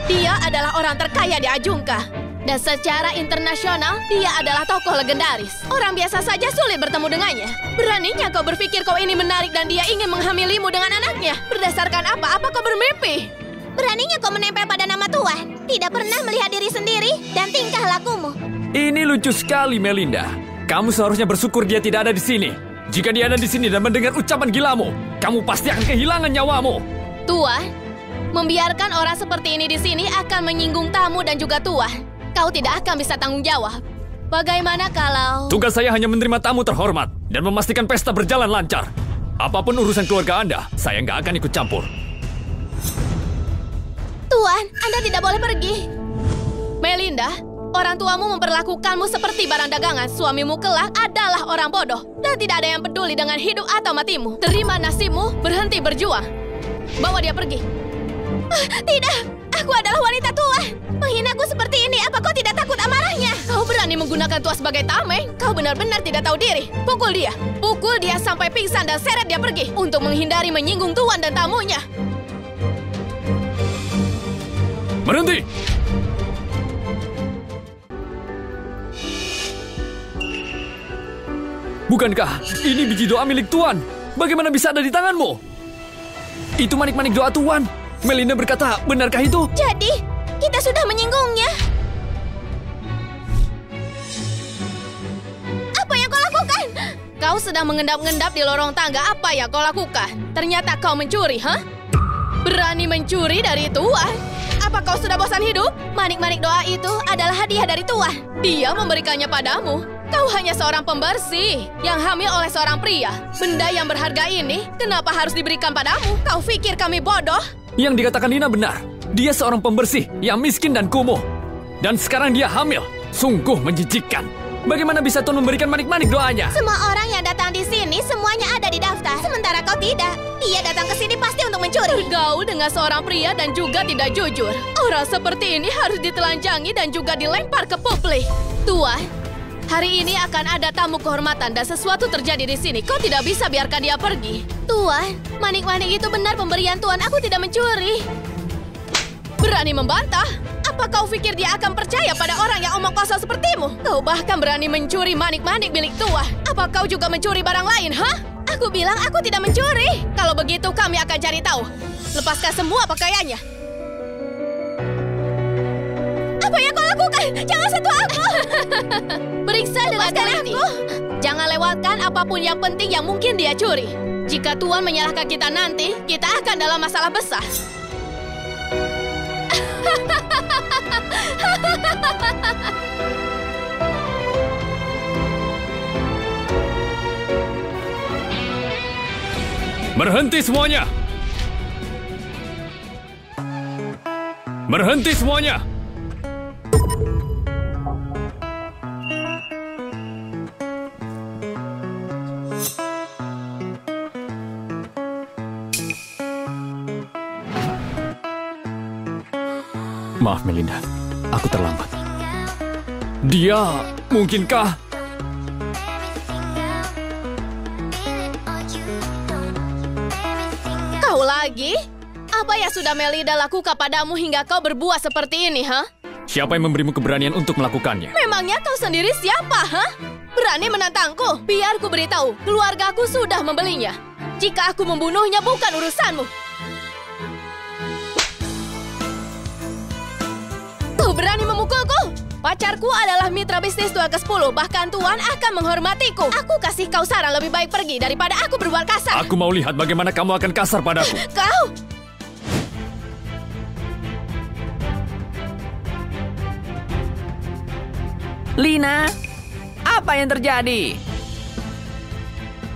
Dia adalah orang terkaya di Ajungka. Dan secara internasional, dia adalah tokoh legendaris. Orang biasa saja sulit bertemu dengannya. Beraninya kau berpikir kau ini menarik dan dia ingin menghamilimu dengan anaknya. Berdasarkan apa? Apa kau bermimpi? Beraninya kau menempel pada nama Tuan. Tidak pernah melihat diri sendiri dan tingkah lakumu. Ini lucu sekali, Melinda. Kamu seharusnya bersyukur dia tidak ada di sini. Jika dia ada di sini dan mendengar ucapan gilamu, kamu pasti akan kehilangan nyawamu. Tuan, membiarkan orang seperti ini di sini akan menyinggung tamu dan juga Tuan. Kau tidak akan bisa tanggung jawab. Bagaimana kalau... Tugas saya hanya menerima tamu terhormat dan memastikan pesta berjalan lancar. Apapun urusan keluarga Anda, saya nggak akan ikut campur. Tuan, Anda tidak boleh pergi. Melinda, orang tuamu memperlakukanmu seperti barang dagangan. Suamimu kelak adalah orang bodoh. Dan tidak ada yang peduli dengan hidup atau matimu. Terima nasibmu, berhenti berjuang. Bawa dia pergi. Tidak, aku adalah wanita tua. Menghinaku seperti ini, apa kau tidak takut amarahnya? Kau berani menggunakan tua sebagai tameng? Kau benar-benar tidak tahu diri. Pukul dia. Pukul dia sampai pingsan dan seret dia pergi. Untuk menghindari menyinggung tuan dan tamunya. Berhenti! Bukankah ini biji doa milik Tuan? Bagaimana bisa ada di tanganmu? Itu manik-manik doa Tuan. Melinda berkata, benarkah itu? Jadi, kita sudah menyinggungnya. Apa yang kau lakukan? Kau sedang mengendap-endap di lorong tangga. Apa yang kau lakukan? Ternyata kau mencuri, hah? Berani mencuri dari Tuan? Apa kau sudah bosan hidup? Manik-manik doa itu adalah hadiah dari Tuan. Dia memberikannya padamu. Kau hanya seorang pembersih yang hamil oleh seorang pria. Benda yang berharga ini kenapa harus diberikan padamu? Kau pikir kami bodoh? Yang dikatakan Lina benar. Dia seorang pembersih yang miskin dan kumuh. Dan sekarang dia hamil. Sungguh menjijikkan. Bagaimana bisa Tuan memberikan manik-manik doanya? Semua orang yang datang di sini semuanya ada di daftar. Sementara kau tidak. Dia datang ke sini pasti untuk mencuri. Bergaul dengan seorang pria dan juga tidak jujur. Orang seperti ini harus ditelanjangi dan juga dilempar ke publik. Tuan, hari ini akan ada tamu kehormatan dan sesuatu terjadi di sini. Kau tidak bisa biarkan dia pergi. Tuan, manik-manik itu benar pemberian Tuan. Aku tidak mencuri. Berani membantah? Apa kau pikir dia akan percaya pada orang yang omong kosong sepertimu? Kau bahkan berani mencuri manik-manik milik Tuan. Apa kau juga mencuri barang lain, hah? Aku bilang aku tidak mencuri. Kalau begitu kami akan cari tahu. Lepaskan semua pakaiannya. Apa yang kau lakukan? Jangan sentuh aku. Periksa dengan teliti. Jangan lewatkan apapun yang penting yang mungkin dia curi. Jika Tuan menyalahkan kita nanti, kita akan dalam masalah besar. Berhenti semuanya! Berhenti semuanya! Maaf Melinda, aku terlambat. Dia mungkinkah? Kau lagi? Apa yang sudah Melinda lakukan padamu hingga kau berbuat seperti ini, ha? Siapa yang memberimu keberanian untuk melakukannya? Memangnya kau sendiri siapa, ha? Berani menantangku? Biar ku beritahu, keluargaku sudah membelinya. Jika aku membunuhnya bukan urusanmu. Kau berani memukulku? Pacarku adalah mitra bisnis Tuan ke-10. Bahkan Tuan akan menghormatiku. Aku kasih kau saran lebih baik pergi daripada aku berbuat kasar. Aku mau lihat bagaimana kamu akan kasar padaku. Kau! Lina, apa yang terjadi?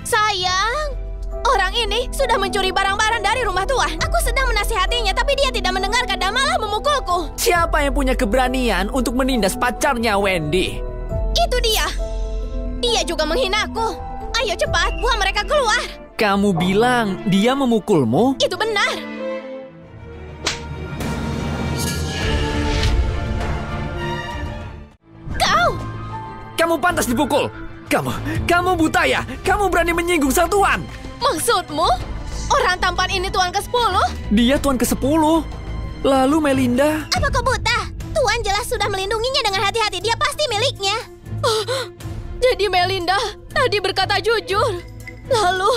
Sayang, orang ini sudah mencuri barang-barang dari rumah Tuan. Aku sedang menasihatinya, tapi dia tidak mendengarkan dan malah memukulku. Siapa yang punya keberanian untuk menindas pacarnya Wendy? Itu dia. Dia juga menghinaku. Ayo cepat, buang mereka keluar. Kamu bilang dia memukulmu? Itu benar. Kamu pantas dipukul. Kamu buta ya? Kamu berani menyinggung sang tuan? Maksudmu? Orang tampan ini Tuan ke-10? Dia Tuan ke-10. Lalu Melinda... Apa kau buta? Tuan jelas sudah melindunginya dengan hati-hati. Dia pasti miliknya. Jadi Melinda tadi berkata jujur. Lalu,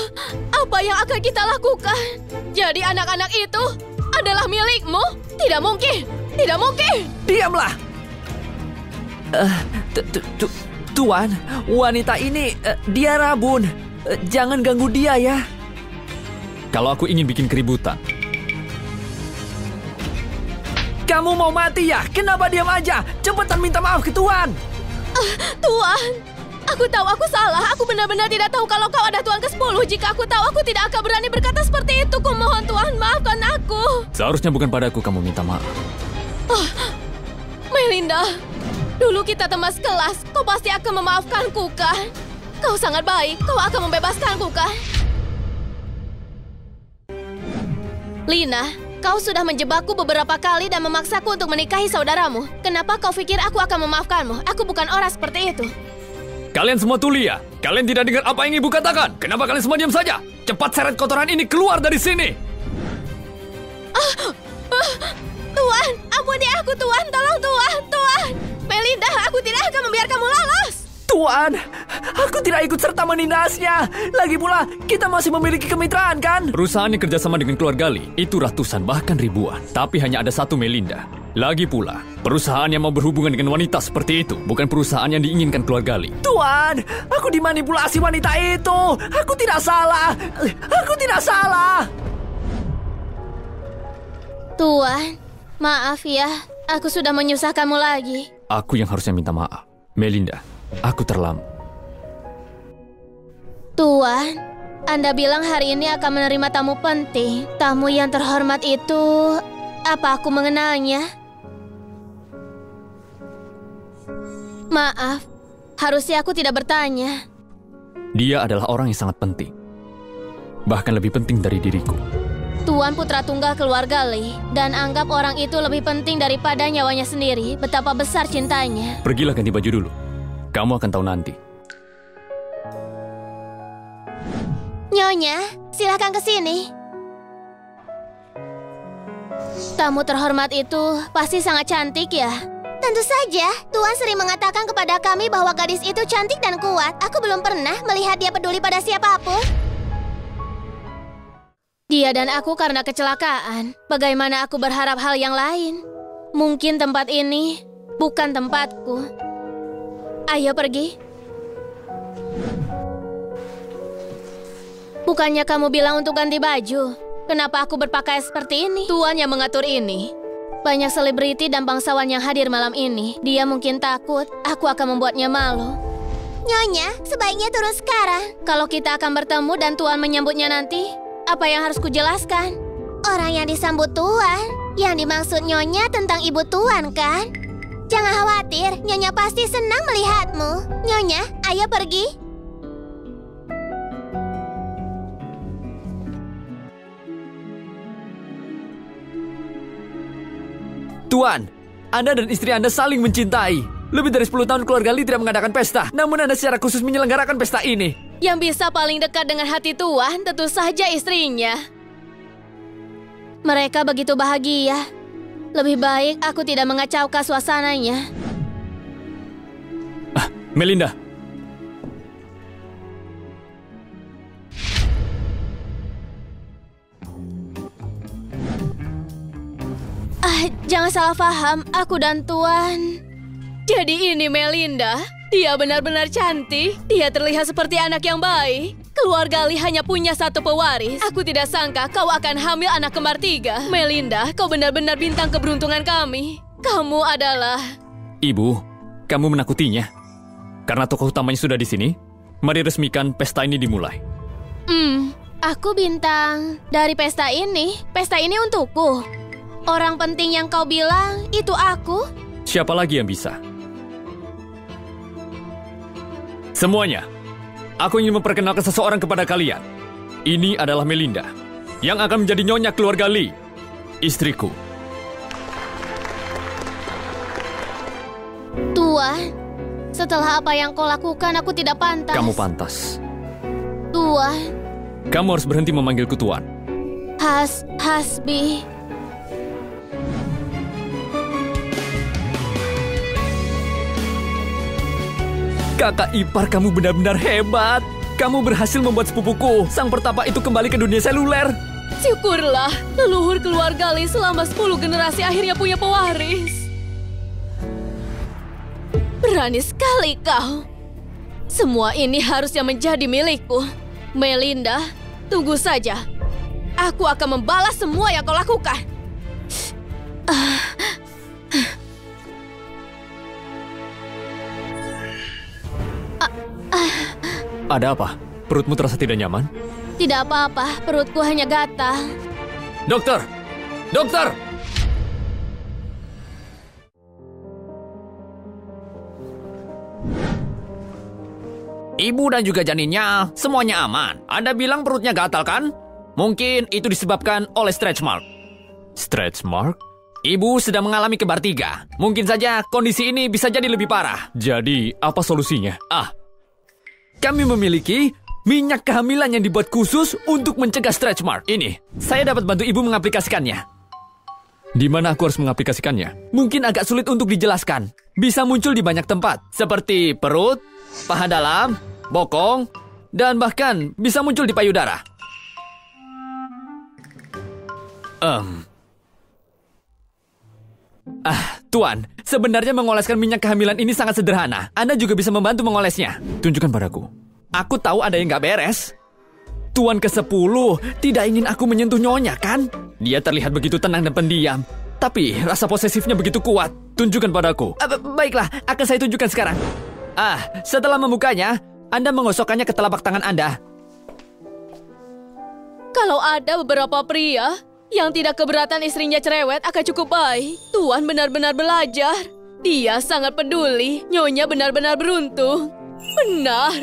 apa yang akan kita lakukan? Jadi anak-anak itu adalah milikmu? Tidak mungkin. Tidak mungkin. Diamlah. Tuan, wanita ini, dia rabun. Jangan ganggu dia ya. Kalau aku ingin bikin keributan. Kamu mau mati ya? Kenapa diam aja? Cepetan minta maaf ke Tuan. Tuan, aku tahu aku salah. Aku benar-benar tidak tahu kalau kau ada Tuan ke-10. Jika aku tahu, aku tidak akan berani berkata seperti itu. Kumohon Tuan, maafkan aku. Seharusnya bukan padaku kamu minta maaf. Melinda, dulu kita teman sekelas. Kau pasti akan memaafkanku, kan? Kau sangat baik. Kau akan membebaskanku, kan? Lina, kau sudah menjebakku beberapa kali dan memaksaku untuk menikahi saudaramu. Kenapa kau pikir aku akan memaafkanmu? Aku bukan orang seperti itu. Kalian semua tuli ya? Kalian tidak dengar apa yang ibu katakan? Kenapa kalian semua diam saja? Cepat seret kotoran ini keluar dari sini! Tuan, ampuni aku, Tuan. Tolong, Tuan. Tuan. Melinda, aku tidak akan membiarkanmu lolos. Tuan, aku tidak ikut serta menindasnya. Lagi pula, kita masih memiliki kemitraan, kan? Perusahaan yang kerjasama dengan keluarga Lee itu ratusan bahkan ribuan. Tapi hanya ada satu Melinda. Lagi pula, perusahaan yang mau berhubungan dengan wanita seperti itu bukan perusahaan yang diinginkan keluarga Lee. Tuan, aku dimanipulasi wanita itu. Aku tidak salah. Aku tidak salah. Tuan, maaf ya. Aku sudah menyusahkanmu lagi. Aku yang harusnya minta maaf. Melinda, aku terlambat. Tuan, Anda bilang hari ini akan menerima tamu penting. Tamu yang terhormat itu, apa aku mengenalnya? Maaf, harusnya aku tidak bertanya. Dia adalah orang yang sangat penting. Bahkan lebih penting dari diriku. Tuan putra tunggal keluarga Lee, dan anggap orang itu lebih penting daripada nyawanya sendiri. Betapa besar cintanya. Pergilah ganti baju dulu. Kamu akan tahu nanti. Nyonya, silakan ke sini. Tamu terhormat itu pasti sangat cantik ya? Tentu saja, Tuan sering mengatakan kepada kami bahwa gadis itu cantik dan kuat. Aku belum pernah melihat dia peduli pada siapapun. Dia dan aku karena kecelakaan. Bagaimana aku berharap hal yang lain? Mungkin tempat ini bukan tempatku. Ayo pergi. Bukannya kamu bilang untuk ganti baju? Kenapa aku berpakaian seperti ini? Tuan yang mengatur ini. Banyak selebriti dan bangsawan yang hadir malam ini. Dia mungkin takut aku akan membuatnya malu. Nyonya, sebaiknya turun sekarang. Kalau kita akan bertemu dan Tuan menyambutnya nanti, apa yang harus kujelaskan? Orang yang disambut Tuan. Yang dimaksud Nyonya tentang ibu Tuan, kan? Jangan khawatir, Nyonya pasti senang melihatmu. Nyonya, ayo pergi. Tuan, Anda dan istri Anda saling mencintai. Lebih dari 10 tahun keluarga Lee tidak mengadakan pesta. Namun Anda secara khusus menyelenggarakan pesta ini. Yang bisa paling dekat dengan hati Tuan tentu saja istrinya. Mereka begitu bahagia. Lebih baik aku tidak mengacaukan suasananya. Melinda. Jangan salah paham, aku dan Tuan. Jadi ini Melinda. Dia benar-benar cantik. Dia terlihat seperti anak yang baik. Keluarga Lee hanya punya satu pewaris. Aku tidak sangka kau akan hamil anak kembar 3. Melinda, kau benar-benar bintang keberuntungan kami. Kamu adalah... Ibu, kamu menakutinya. Karena tokoh utamanya sudah di sini, mari resmikan pesta ini dimulai. Aku bintang dari pesta ini. Pesta ini untukku. Orang penting yang kau bilang, itu aku. Siapa lagi yang bisa? Semuanya, aku ingin memperkenalkan seseorang kepada kalian. Ini adalah Melinda, yang akan menjadi nyonya keluarga Lee, istriku. Tuan, setelah apa yang kau lakukan, aku tidak pantas. Kamu pantas. Tuan. Kamu harus berhenti memanggilku Tuan. Hasbi. Kakak ipar kamu benar-benar hebat. Kamu berhasil membuat sepupuku, sang pertapa itu kembali ke dunia seluler. Syukurlah, leluhur keluarga Lee selama 10 generasi akhirnya punya pewaris. Berani sekali kau. Semua ini harusnya menjadi milikku. Melinda, tunggu saja. Aku akan membalas semua yang kau lakukan. Ada apa? Perutmu terasa tidak nyaman? Tidak apa-apa, perutku hanya gatal. Dokter! Dokter! Ibu dan juga janinnya, semuanya aman. Anda bilang perutnya gatal kan? Mungkin itu disebabkan oleh stretch mark. Stretch mark? Ibu sedang mengalami kembar 3. Mungkin saja kondisi ini bisa jadi lebih parah. Jadi, apa solusinya? Kami memiliki minyak kehamilan yang dibuat khusus untuk mencegah stretch mark. Ini, saya dapat bantu ibu mengaplikasikannya. Di mana aku harus mengaplikasikannya? Mungkin agak sulit untuk dijelaskan. Bisa muncul di banyak tempat, seperti perut, paha dalam, bokong, dan bahkan bisa muncul di payudara. Tuan, sebenarnya mengoleskan minyak kehamilan ini sangat sederhana. Anda juga bisa membantu mengolesnya. Tunjukkan padaku. Aku tahu ada yang nggak beres. Tuan ke-10 tidak ingin aku menyentuh nyonya, kan? Dia terlihat begitu tenang dan pendiam. Tapi rasa posesifnya begitu kuat. Tunjukkan padaku. Baiklah, akan saya tunjukkan sekarang. Setelah membukanya, Anda menggosokkannya ke telapak tangan Anda. Kalau ada beberapa pria yang tidak keberatan istrinya cerewet akan cukup baik. Tuan benar-benar belajar. Dia sangat peduli. Nyonya benar-benar beruntung. Benar.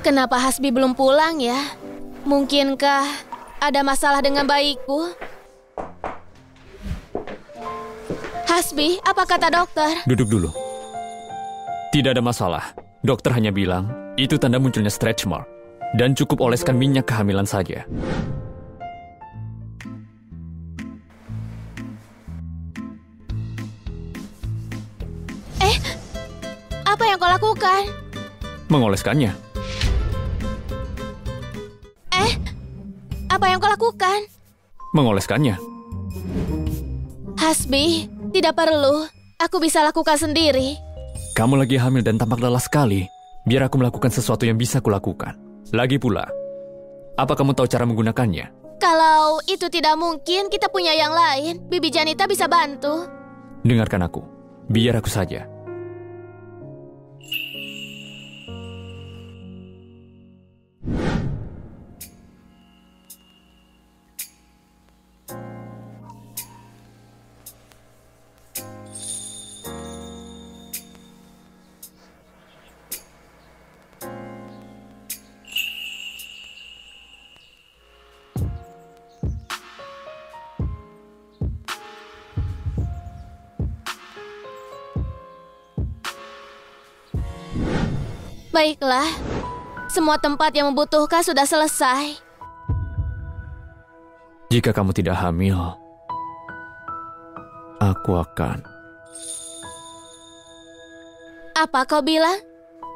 Kenapa Hasbi belum pulang ya? Mungkinkah ada masalah dengan bayiku? Hasbi, apa kata dokter? Duduk dulu. Tidak ada masalah. Dokter hanya bilang, itu tanda munculnya stretch mark. Dan cukup oleskan minyak kehamilan saja. Apa yang kau lakukan? Mengoleskannya. Apa yang kau lakukan? Mengoleskannya. Hasbi, tidak perlu. Aku bisa lakukan sendiri. Kamu lagi hamil dan tampak lelah sekali. Biar aku melakukan sesuatu yang bisa kulakukan. Lagi pula, apa kamu tahu cara menggunakannya? Kalau itu tidak mungkin, kita punya yang lain. Bibi Janita bisa bantu. Dengarkan aku. Biar aku saja. Baiklah, semua tempat yang membutuhkan sudah selesai. Jika kamu tidak hamil, aku akan... Apa kau bilang?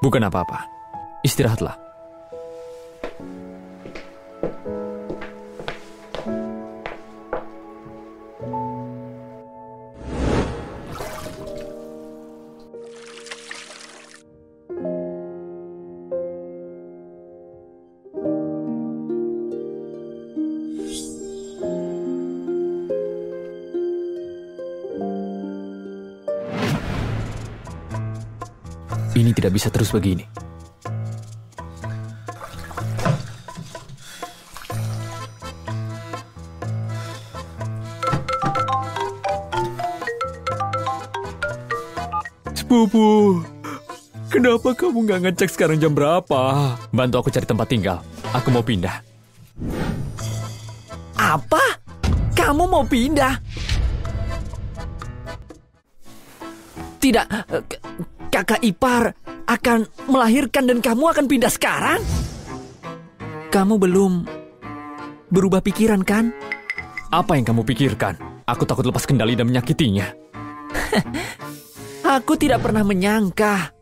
Bukan apa-apa. Istirahatlah. Ini tidak bisa terus begini. Sepupu, kenapa kamu nggak ngecek sekarang jam berapa? Bantu aku cari tempat tinggal. Aku mau pindah. Apa? Kamu mau pindah? Tidak, kakak ipar akan melahirkan dan kamu akan pindah sekarang? Kamu belum berubah pikiran kan? Apa yang kamu pikirkan? Aku takut lepas kendali dan menyakitinya. Aku tidak pernah menyangka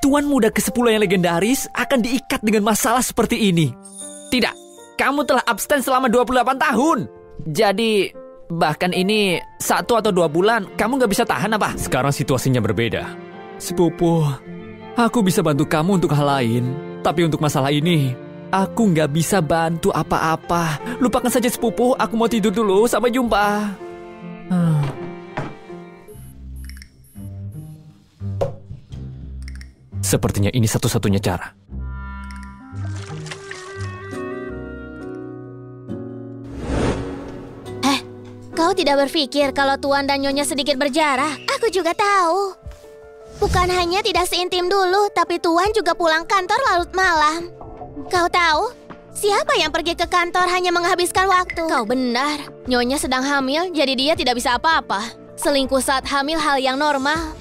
Tuan muda ke-10 yang legendaris akan diikat dengan masalah seperti ini. Tidak, kamu telah abstain selama 28 tahun. Jadi, bahkan ini 1 atau 2 bulan, kamu nggak bisa tahan apa? Sekarang situasinya berbeda. Sepupu, aku bisa bantu kamu untuk hal lain. Tapi untuk masalah ini, aku nggak bisa bantu apa-apa. Lupakan saja sepupu, aku mau tidur dulu. Sampai jumpa. Sepertinya ini satu-satunya cara. Kau tidak berpikir kalau Tuan dan Nyonya sedikit berjarak? Aku juga tahu. Bukan hanya tidak seintim dulu, tapi Tuan juga pulang kantor larut malam. Kau tahu, siapa yang pergi ke kantor hanya menghabiskan waktu? Kau benar. Nyonya sedang hamil, jadi dia tidak bisa apa-apa. Selingkuh saat hamil hal yang normal.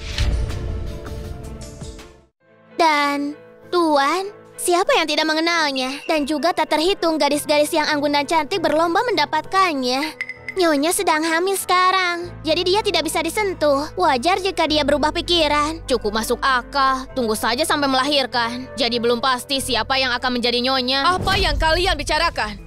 Dan Tuan, siapa yang tidak mengenalnya? Dan juga tak terhitung gadis-gadis yang anggun dan cantik berlomba mendapatkannya. Nyonya sedang hamil sekarang, jadi dia tidak bisa disentuh. Wajar jika dia berubah pikiran. Cukup masuk akal. Tunggu saja sampai melahirkan. Jadi belum pasti siapa yang akan menjadi Nyonya. Apa yang kalian bicarakan?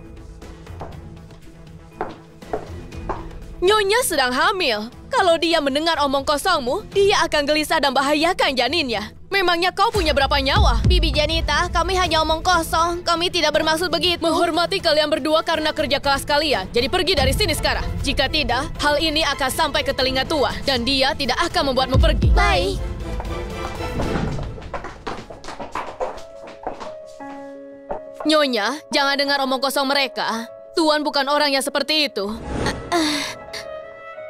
Nyonya sedang hamil. Kalau dia mendengar omong kosongmu, dia akan gelisah dan bahayakan janinnya. Memangnya kau punya berapa nyawa? Bibi Janita, kami hanya omong kosong. Kami tidak bermaksud begitu. Menghormati kalian berdua karena kerja keras kalian. Jadi pergi dari sini sekarang. Jika tidak, hal ini akan sampai ke telinga Tuan. Dan dia tidak akan membuatmu pergi. Baik. Nyonya, jangan dengar omong kosong mereka. Tuan bukan orang yang seperti itu.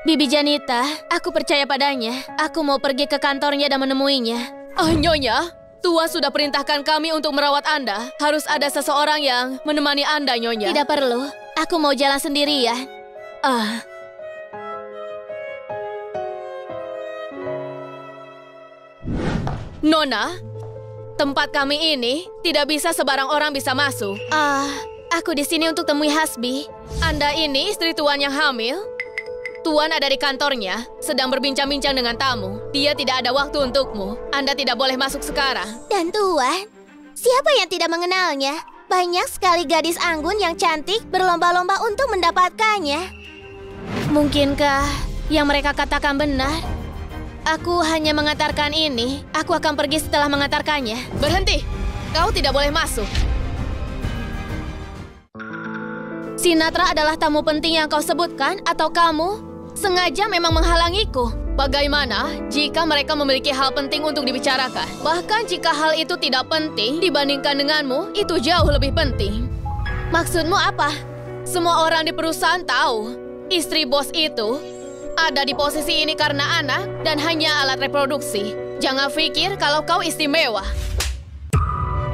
Bibi Janita, aku percaya padanya. Aku mau pergi ke kantornya dan menemuinya. Nyonya, Tuan sudah perintahkan kami untuk merawat Anda. Harus ada seseorang yang menemani Anda, Nyonya. Tidak perlu. Aku mau jalan sendirian. Nona, tempat kami ini tidak bisa sebarang orang bisa masuk. Aku di sini untuk temui Hasbi. Anda ini istri Tuan yang hamil? Tuan ada di kantornya, sedang berbincang-bincang dengan tamu. Dia tidak ada waktu untukmu. Anda tidak boleh masuk sekarang. Dan Tuan, siapa yang tidak mengenalnya? Banyak sekali gadis anggun yang cantik berlomba-lomba untuk mendapatkannya. Mungkinkah yang mereka katakan benar? Aku hanya mengantarkan ini. Aku akan pergi setelah mengantarkannya. Berhenti! Kau tidak boleh masuk. Sinatra adalah tamu penting yang kau sebutkan, atau kamu sengaja memang menghalangiku? Bagaimana jika mereka memiliki hal penting untuk dibicarakan? Bahkan jika hal itu tidak penting dibandingkan denganmu, itu jauh lebih penting. Maksudmu apa? Semua orang di perusahaan tahu istri bos itu ada di posisi ini karena anak dan hanya alat reproduksi. Jangan pikir kalau kau istimewa.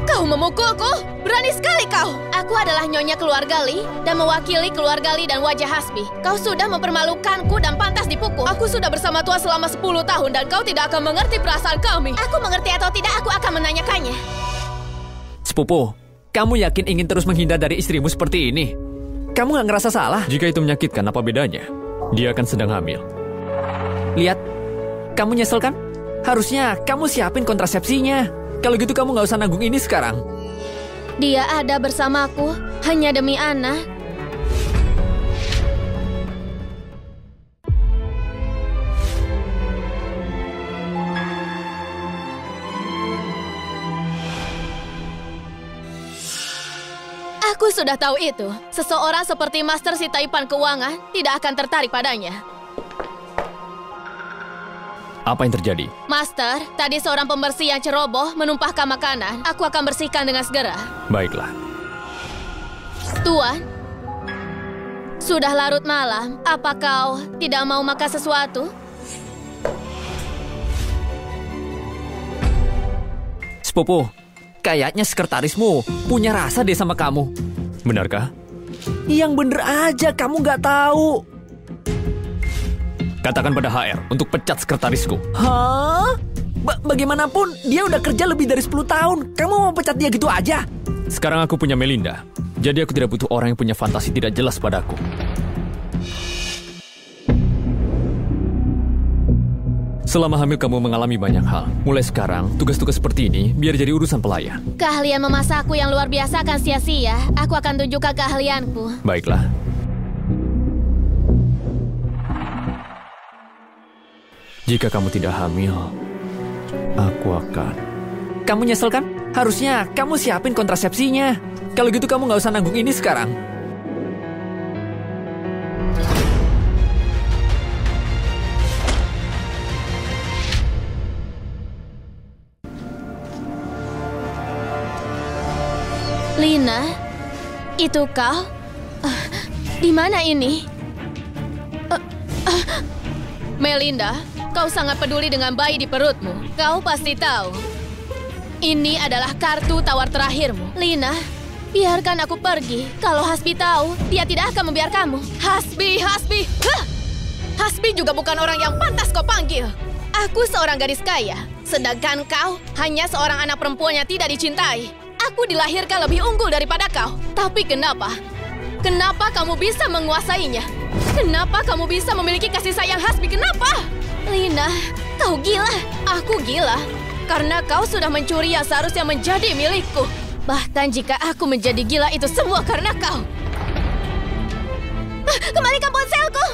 Kau memukulku? Berani sekali kau! Aku adalah nyonya keluarga Lee dan mewakili keluarga Lee dan wajah Hasbi. Kau sudah mempermalukanku dan pantas dipukul. Aku sudah bersama Tuan selama 10 tahun dan kau tidak akan mengerti perasaan kami. Aku mengerti atau tidak, aku akan menanyakannya. Sepupu, kamu yakin ingin terus menghindar dari istrimu seperti ini? Kamu gak ngerasa salah? Jika itu menyakitkan, apa bedanya? Dia akan sedang hamil. Lihat, kamu nyesel kan? Harusnya kamu siapin kontrasepsinya. Kalau gitu kamu gak usah nanggung ini sekarang. Dia ada bersamaku hanya demi Anna. Aku sudah tahu itu. Seseorang seperti Master si Taipan Keuangan tidak akan tertarik padanya. Apa yang terjadi? Master, tadi seorang pembersih yang ceroboh menumpahkan makanan. Aku akan bersihkan dengan segera. Baiklah. Tuan, sudah larut malam. Apa kau tidak mau makan sesuatu? Sepupu, kayaknya sekretarismu punya rasa deh sama kamu. Benarkah? Yang bener aja, kamu gak tahu. Katakan pada HR untuk pecat sekretarisku. Hah? Bagaimanapun, dia udah kerja lebih dari 10 tahun. Kamu mau pecat dia gitu aja? Sekarang aku punya Melinda. Jadi aku tidak butuh orang yang punya fantasi tidak jelas padaku. Selama hamil kamu mengalami banyak hal. Mulai sekarang, tugas-tugas seperti ini biar jadi urusan pelayan. Keahlian memasakku yang luar biasa akan sia-sia. Aku akan tunjukkan keahlianku. Baiklah. Jika kamu tidak hamil, aku akan... Kamu nyesel kan? Harusnya kamu siapin kontrasepsinya. Kalau gitu kamu gak usah nanggung ini sekarang. Lina, itu kau? Di mana ini? Melinda, kau sangat peduli dengan bayi di perutmu. Kau pasti tahu. Ini adalah kartu tawar terakhirmu. Lina, biarkan aku pergi. Kalau Hasbi tahu, dia tidak akan membiarkanmu. Hasbi! Hah! Hasbi juga bukan orang yang pantas kau panggil. Aku seorang gadis kaya, sedangkan kau hanya seorang anak perempuan yang tidak dicintai. Aku dilahirkan lebih unggul daripada kau. Tapi kenapa? Kenapa kamu bisa menguasainya? Kenapa kamu bisa memiliki kasih sayang Hasbi? Kenapa? Lina, kau gila. Aku gila karena kau sudah mencuri yang seharusnya menjadi milikku. Bahkan jika aku menjadi gila, itu semua karena kau. Kembalikan ponselku!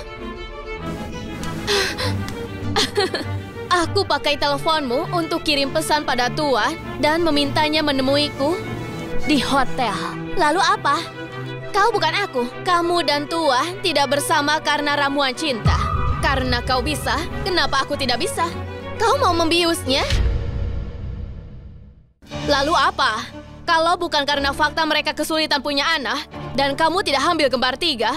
Aku pakai teleponmu untuk kirim pesan pada Tuan dan memintanya menemuiku di hotel. Lalu apa? Kau bukan aku. Kamu dan Tuan tidak bersama karena ramuan cinta. Karena kau bisa, kenapa aku tidak bisa? Kau mau membiusnya? Lalu apa? Kalau bukan karena fakta mereka kesulitan punya anak dan kamu tidak hamil kembar 3,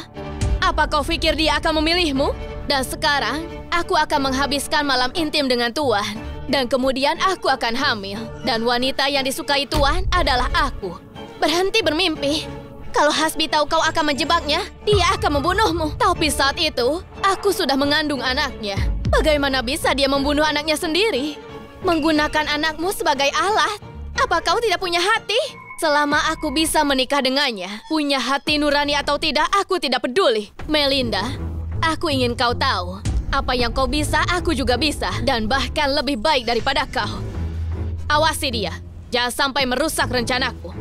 apa kau pikir dia akan memilihmu? Dan sekarang, aku akan menghabiskan malam intim dengan Tuan. Dan kemudian aku akan hamil. Dan wanita yang disukai Tuan adalah aku. Berhenti bermimpi. Kalau Hasbi tahu kau akan menjebaknya, dia akan membunuhmu. Tapi saat itu, aku sudah mengandung anaknya. Bagaimana bisa dia membunuh anaknya sendiri? Menggunakan anakmu sebagai alat. Apa kau tidak punya hati? Selama aku bisa menikah dengannya, punya hati nurani atau tidak, aku tidak peduli. Melinda, aku ingin kau tahu, apa yang kau bisa, aku juga bisa. Dan bahkan lebih baik daripada kau. Awasi dia, jangan sampai merusak rencanaku.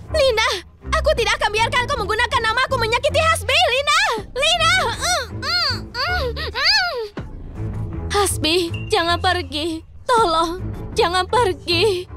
Lina, aku tidak akan biarkan kau menggunakan namaku menyakiti Hasbi, Lina! Lina! Hasbi, jangan pergi. Tolong, jangan pergi.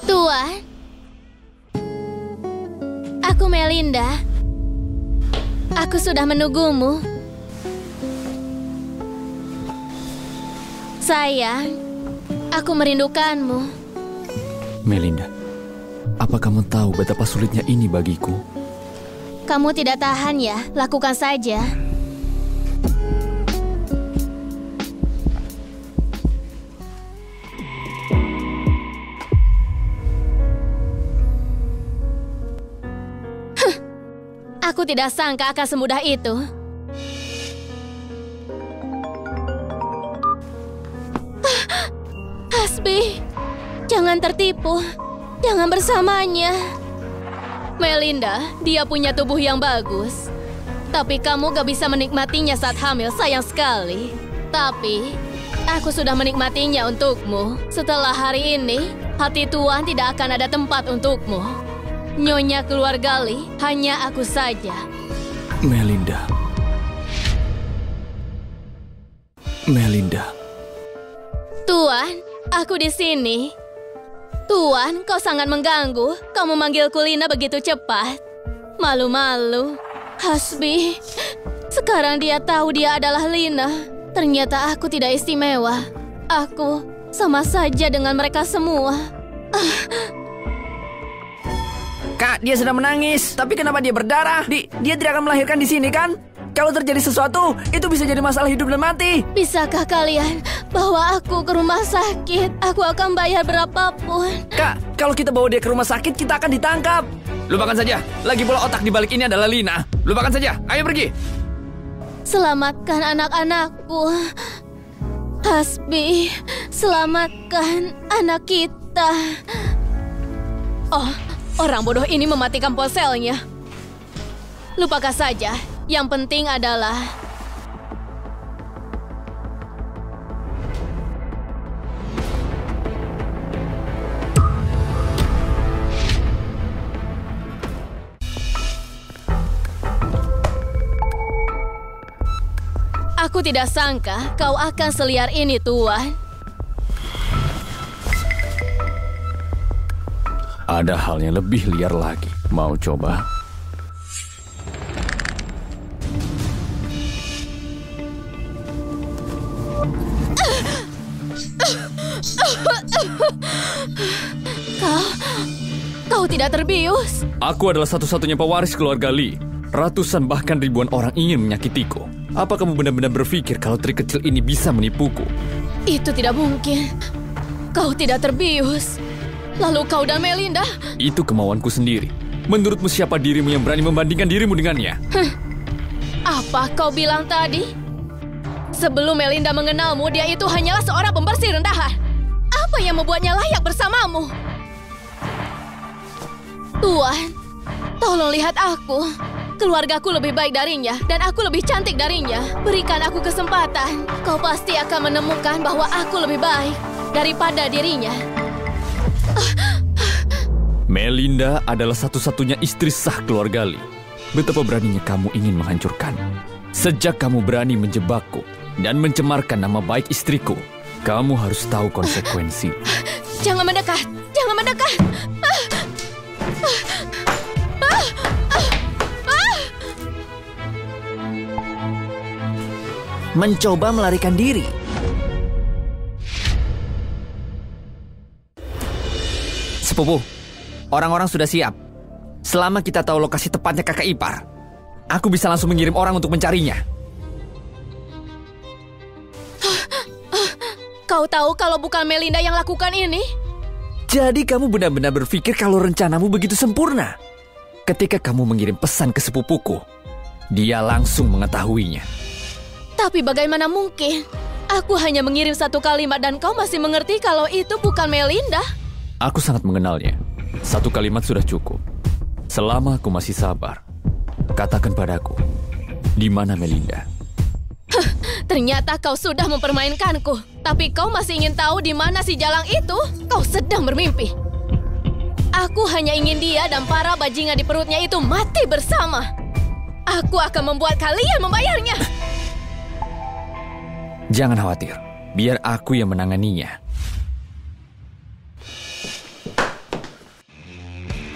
Tuan, aku Melinda. Aku sudah menunggumu. Sayang, aku merindukanmu. Melinda, apa kamu tahu betapa sulitnya ini bagiku? Kamu tidak tahan ya? Lakukan saja. Aku tidak sangka akan semudah itu. Hasbi, jangan tertipu. Jangan bersamanya. Melinda, dia punya tubuh yang bagus. Tapi kamu gak bisa menikmatinya saat hamil, sayang sekali. Tapi, aku sudah menikmatinya untukmu. Setelah hari ini, hati Tuan tidak akan ada tempat untukmu. Nyonya keluarga Li, hanya aku saja. Melinda. Melinda. Tuan, aku di sini. Tuan, kau sangat mengganggu. Kau memanggilku Lina begitu cepat. Malu-malu. Hasbi, sekarang dia tahu dia adalah Lina. Ternyata aku tidak istimewa. Aku sama saja dengan mereka semua. Kak, dia sedang menangis. Tapi kenapa dia berdarah? Dia tidak akan melahirkan di sini kan? Kalau terjadi sesuatu, itu bisa jadi masalah hidup dan mati. Bisakah kalian bawa aku ke rumah sakit? Aku akan bayar berapapun. Kak, kalau kita bawa dia ke rumah sakit, kita akan ditangkap. Lupakan saja. Lagi pula otak di balik ini adalah Lina. Lupakan saja. Ayo pergi. Selamatkan anak-anakku. Hasbi, selamatkan anak kita. Oh, orang bodoh ini mematikan ponselnya. Lupakan saja. Yang penting adalah aku tidak sangka kau akan seliar ini, Tuan. Ada hal yang lebih liar lagi. Mau coba? Kau tidak terbius. Aku adalah satu-satunya pewaris keluarga Li. Ratusan bahkan ribuan orang ingin menyakitiku. Apa kamu benar-benar berpikir kalau trik kecil ini bisa menipuku? Itu tidak mungkin. Kau tidak terbius. Lalu kau dan Melinda? Itu kemauanku sendiri. Menurutmu siapa dirimu yang berani membandingkan dirimu dengannya? Apa kau bilang tadi? Sebelum Melinda mengenalmu, dia itu hanyalah seorang pembersih rendahan. Apa yang membuatnya layak bersamamu? Tuan, tolong lihat aku. Keluargaku lebih baik darinya, dan aku lebih cantik darinya. Berikan aku kesempatan. Kau pasti akan menemukan bahwa aku lebih baik daripada dirinya. Melinda adalah satu-satunya istri sah keluarga Li. Betapa beraninya kamu ingin menghancurkan. Sejak kamu berani menjebakku dan mencemarkan nama baik istriku, kamu harus tahu konsekuensi. Jangan mendekat! Jangan mendekat! Mencoba melarikan diri. Sepupu, orang-orang sudah siap. Selama kita tahu lokasi tepatnya kakak ipar, aku bisa langsung mengirim orang untuk mencarinya. Kau tahu kalau bukan Melinda yang lakukan ini? Jadi kamu benar-benar berpikir kalau rencanamu begitu sempurna. Ketika kamu mengirim pesan ke sepupuku, dia langsung mengetahuinya. Tapi bagaimana mungkin? Aku hanya mengirim satu kalimat dan kau masih mengerti kalau itu bukan Melinda. Aku sangat mengenalnya. Satu kalimat sudah cukup. Selama aku masih sabar, katakan padaku, di mana Melinda? Ternyata kau sudah mempermainkanku. Tapi kau masih ingin tahu di mana si jalang itu? Kau sedang bermimpi. Aku hanya ingin dia dan para bajingan di perutnya itu mati bersama. Aku akan membuat kalian membayarnya. Jangan khawatir, biar aku yang menanganinya.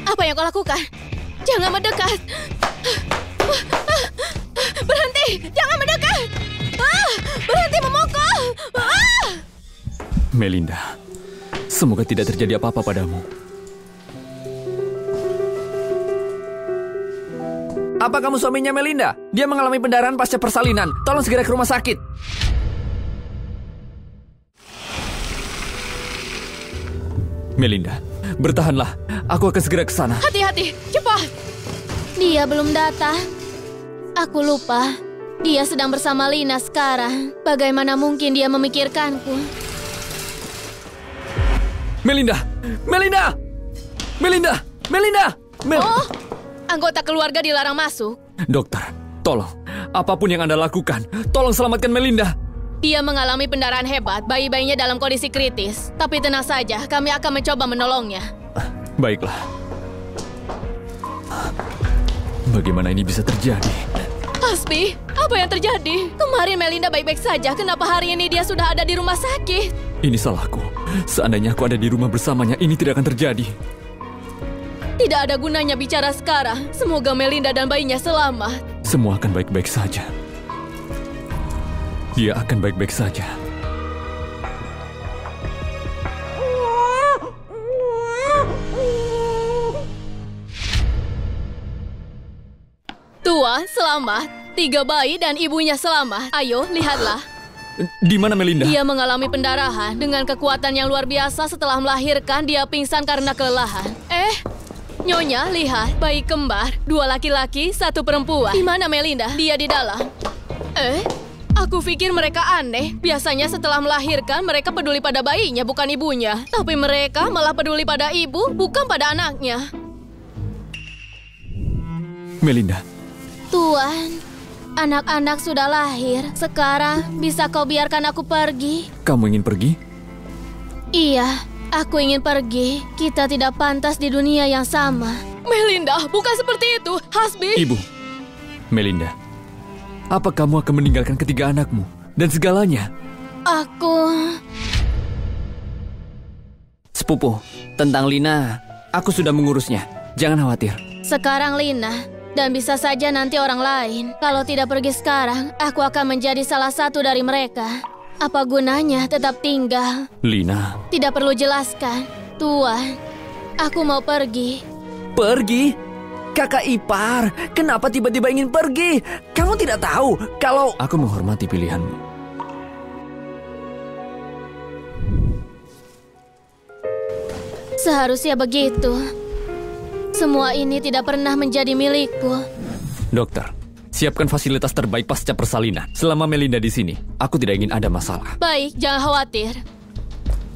Apa yang kau lakukan? Jangan mendekat. Berhenti! Jangan mendekat! Berhenti memukul! Melinda, semoga tidak terjadi apa-apa padamu. Apa kamu suaminya Melinda? Dia mengalami pendarahan pasca persalinan. Tolong segera ke rumah sakit. Melinda, bertahanlah. Aku akan segera ke sana. Hati-hati, cepat! Dia belum datang. Aku lupa. Dia sedang bersama Lina sekarang. Bagaimana mungkin dia memikirkanku? Melinda! Melinda! Melinda! Melinda! Oh, anggota keluarga dilarang masuk. Dokter, tolong. Apapun yang Anda lakukan, tolong selamatkan Melinda. Dia mengalami pendarahan hebat, bayi-bayinya dalam kondisi kritis. Tapi tenang saja, kami akan mencoba menolongnya. Baiklah. Bagaimana ini bisa terjadi? Hasbi, apa yang terjadi? Kemarin Melinda baik-baik saja, kenapa hari ini dia sudah ada di rumah sakit? Ini salahku. Seandainya aku ada di rumah bersamanya, ini tidak akan terjadi. Tidak ada gunanya bicara sekarang. Semoga Melinda dan bayinya selamat. Semua akan baik-baik saja. Dia akan baik-baik saja. Tua, selamat. 3 bayi dan ibunya selamat. Ayo, lihatlah. Di mana Melinda? Dia mengalami pendarahan. Dengan kekuatan yang luar biasa setelah melahirkan, dia pingsan karena kelelahan. Nyonya, lihat. Bayi kembar. 2 laki-laki, 1 perempuan. Di mana Melinda? Dia di dalam. Aku pikir mereka aneh. Biasanya setelah melahirkan, mereka peduli pada bayinya, bukan ibunya. Tapi mereka malah peduli pada ibu, bukan pada anaknya. Melinda. Tuan, anak-anak sudah lahir. Sekarang, bisa kau biarkan aku pergi? Kamu ingin pergi? Iya, aku ingin pergi. Kita tidak pantas di dunia yang sama. Melinda, bukan seperti itu. Hasbi. Ibu. Melinda. Apa kamu akan meninggalkan ketiga anakmu dan segalanya? Aku... Sepupu, tentang Lina, aku sudah mengurusnya. Jangan khawatir. Sekarang Lina, dan bisa saja nanti orang lain. Kalau tidak pergi sekarang, aku akan menjadi salah satu dari mereka. Apa gunanya tetap tinggal? Lina. Tidak perlu jelaskan. Tuan, aku mau pergi. Pergi? Kakak ipar, kenapa tiba-tiba ingin pergi? Kamu tidak tahu kalau... Aku menghormati pilihanmu. Seharusnya begitu. Semua ini tidak pernah menjadi milikku. Dokter, siapkan fasilitas terbaik pasca persalinan. Selama Melinda di sini, aku tidak ingin ada masalah. Baik, jangan khawatir.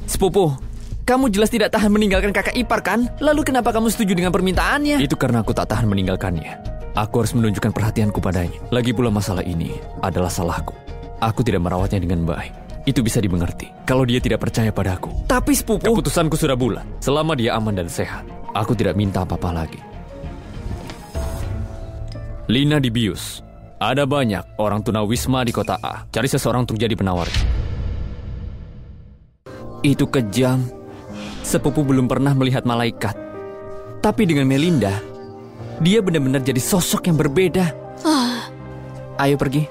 Sepupu, kamu jelas tidak tahan meninggalkan kakak ipar kan? Lalu kenapa kamu setuju dengan permintaannya? Itu karena aku tak tahan meninggalkannya. Aku harus menunjukkan perhatianku padanya. Lagi pula masalah ini adalah salahku. Aku tidak merawatnya dengan baik. Itu bisa dimengerti kalau dia tidak percaya padaku. Tapi sepupu... Keputusanku sudah bulat. Selama dia aman dan sehat, aku tidak minta apa-apa lagi. Lina dibius. Ada banyak orang tunawisma di kota A. Cari seseorang untuk jadi penawar. Itu kejam. Sepupu belum pernah melihat malaikat. Tapi dengan Melinda, dia benar-benar jadi sosok yang berbeda. Ayo pergi.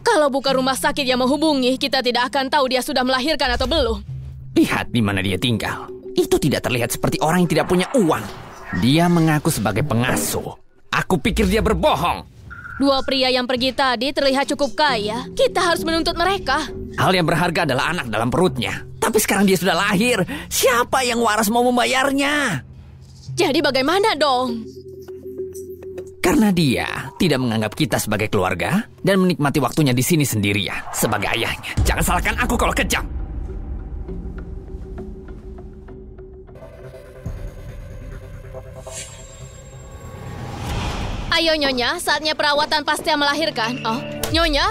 Kalau bukan rumah sakit yang menghubungi, kita tidak akan tahu dia sudah melahirkan atau belum. Lihat di mana dia tinggal. Itu tidak terlihat seperti orang yang tidak punya uang. Dia mengaku sebagai pengasuh. Aku pikir dia berbohong. 2 pria yang pergi tadi terlihat cukup kaya. Kita harus menuntut mereka. Hal yang berharga adalah anak dalam perutnya. Tapi sekarang dia sudah lahir. Siapa yang waras mau membayarnya? Jadi bagaimana dong? Karena dia tidak menganggap kita sebagai keluarga dan menikmati waktunya di sini sendirian sebagai ayahnya. Jangan salahkan aku kalau kejam. Ayo Nyonya, saatnya perawatan pasca melahirkan. Oh, Nyonya?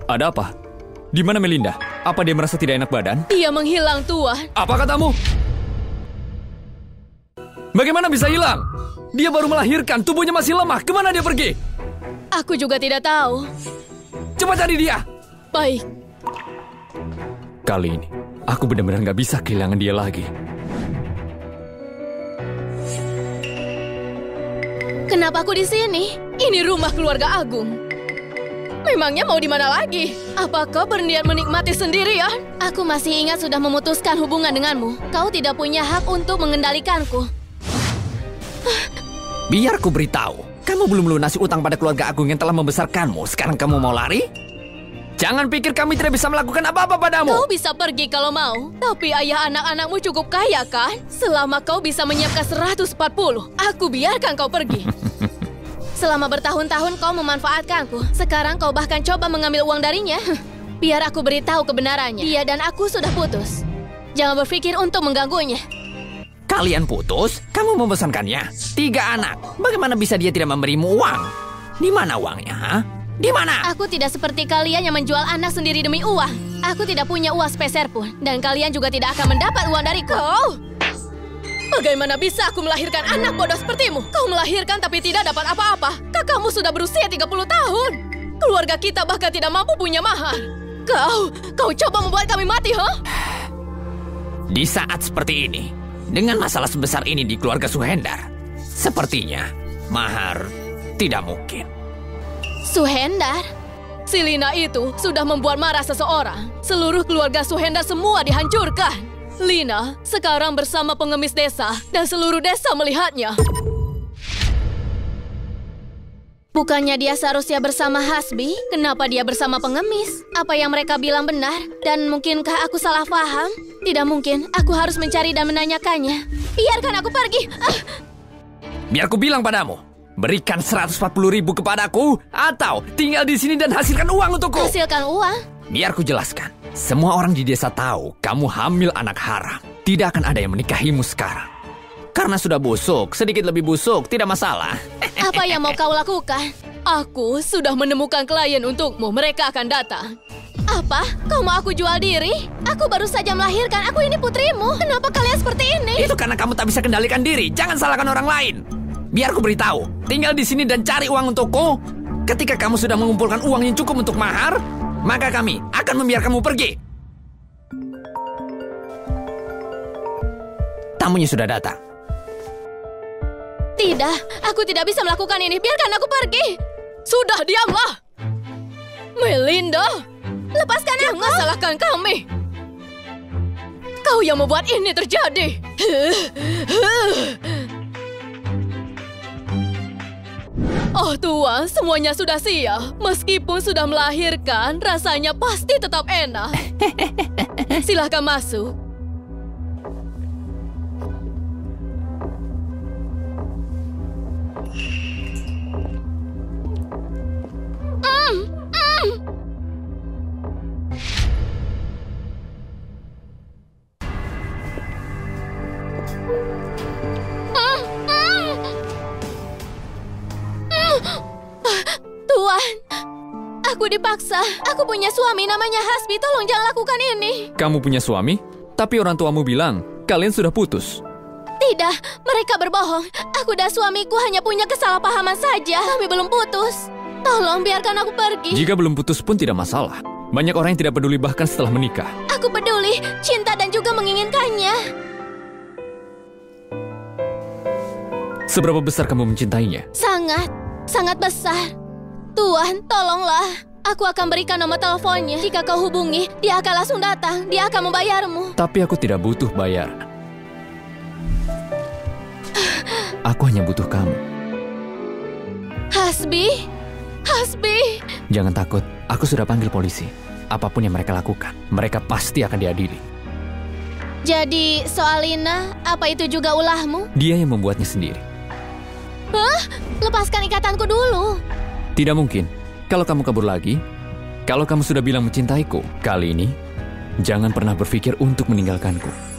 Ada apa? Di mana Melinda? Apa dia merasa tidak enak badan? Dia menghilang, Tuan. Apa katamu? Bagaimana bisa hilang? Dia baru melahirkan, tubuhnya masih lemah. Kemana dia pergi? Aku juga tidak tahu. Coba cari dia. Baik. Kali ini, aku benar-benar nggak bisa kehilangan dia lagi. Kenapa aku di sini? Ini rumah keluarga Agung. Memangnya mau di mana lagi? Apa kau berniat menikmati sendirian? Aku masih ingat sudah memutuskan hubungan denganmu. Kau tidak punya hak untuk mengendalikanku. Biar ku beritahu, kamu belum melunasi utang pada keluarga Agung yang telah membesarkanmu. Sekarang kamu mau lari? Jangan pikir kami tidak bisa melakukan apa-apa padamu. Kau bisa pergi kalau mau. Tapi ayah anak-anakmu cukup kaya kan? Selama kau bisa menyiapkan 140, aku biarkan kau pergi. Selama bertahun-tahun kau memanfaatkanku. Sekarang kau bahkan coba mengambil uang darinya. Biar aku beritahu kebenarannya. Dia dan aku sudah putus. Jangan berpikir untuk mengganggunya. Kalian putus? Kamu memesankannya? 3 anak. Bagaimana bisa dia tidak memberimu uang? Di mana uangnya, ha? Di mana? Aku tidak seperti kalian yang menjual anak sendiri demi uang. Aku tidak punya uang sepeser pun. Dan kalian juga tidak akan mendapat uang dariku. Bagaimana bisa aku melahirkan anak bodoh sepertimu? Kau melahirkan tapi tidak dapat apa-apa. Kakakmu sudah berusia 30 tahun. Keluarga kita bahkan tidak mampu punya mahar. Kau coba membuat kami mati, ha? Di saat seperti ini, dengan masalah sebesar ini di keluarga Suhendar, sepertinya mahar tidak mungkin. Suhendar? Si Lina itu sudah membuat marah seseorang. Seluruh keluarga Suhendar semua dihancurkan. Lina sekarang bersama pengemis desa dan seluruh desa melihatnya. Bukannya dia seharusnya bersama Hasbi? Kenapa dia bersama pengemis? Apa yang mereka bilang benar? Dan mungkinkah aku salah paham? Tidak mungkin, aku harus mencari dan menanyakannya. Biarkan aku pergi. Biar ku bilang padamu, berikan 140.000 kepadaku atau tinggal di sini dan hasilkan uang untukku. Hasilkan uang? Biar ku jelaskan. Semua orang di desa tahu kamu hamil anak haram. Tidak akan ada yang menikahimu sekarang. Karena sudah busuk, sedikit lebih busuk, tidak masalah. Apa yang mau kau lakukan? Aku sudah menemukan klien untukmu. Mereka akan datang. Apa? Kau mau aku jual diri? Aku baru saja melahirkan. Aku ini putrimu. Kenapa kalian seperti ini? Itu karena kamu tak bisa kendalikan diri. Jangan salahkan orang lain. Biar ku beritahu. Tinggal di sini dan cari uang untukku. Ketika kamu sudah mengumpulkan uang yang cukup untuk mahar, maka kami akan membiarkanmu pergi. Tamunya sudah datang. Tidak, aku tidak bisa melakukan ini. Biarkan aku pergi. Sudah, diamlah. Melinda, lepaskan aku. Jangan salahkan kami. Kau yang membuat ini terjadi. Oh Tuan, semuanya sudah siap. Meskipun sudah melahirkan, rasanya pasti tetap enak. Silahkan masuk. Tuan, aku dipaksa. Aku punya suami namanya Hasbi. Tolong jangan lakukan ini. Kamu punya suami? Tapi orang tuamu bilang, kalian sudah putus. Tidak, mereka berbohong. Aku dan suamiku hanya punya kesalahpahaman saja. Kami belum putus. Tolong biarkan aku pergi. Jika belum putus pun tidak masalah. Banyak orang yang tidak peduli bahkan setelah menikah. Aku peduli, cinta dan juga menginginkannya. Seberapa besar kamu mencintainya? Sangat, sangat besar. Tuan, tolonglah. Aku akan berikan nomor teleponnya. Jika kau hubungi, dia akan langsung datang. Dia akan membayarmu. Tapi aku tidak butuh bayar. Aku hanya butuh kamu. Hasbi? Hasbi? Jangan takut, aku sudah panggil polisi. Apapun yang mereka lakukan, mereka pasti akan diadili. Jadi, soal Lina, apa itu juga ulahmu? Dia yang membuatnya sendiri. Hah? Lepaskan ikatanku dulu. Tidak mungkin. Kalau kamu kabur lagi, kalau kamu sudah bilang mencintaiku, kali ini jangan pernah berpikir untuk meninggalkanku.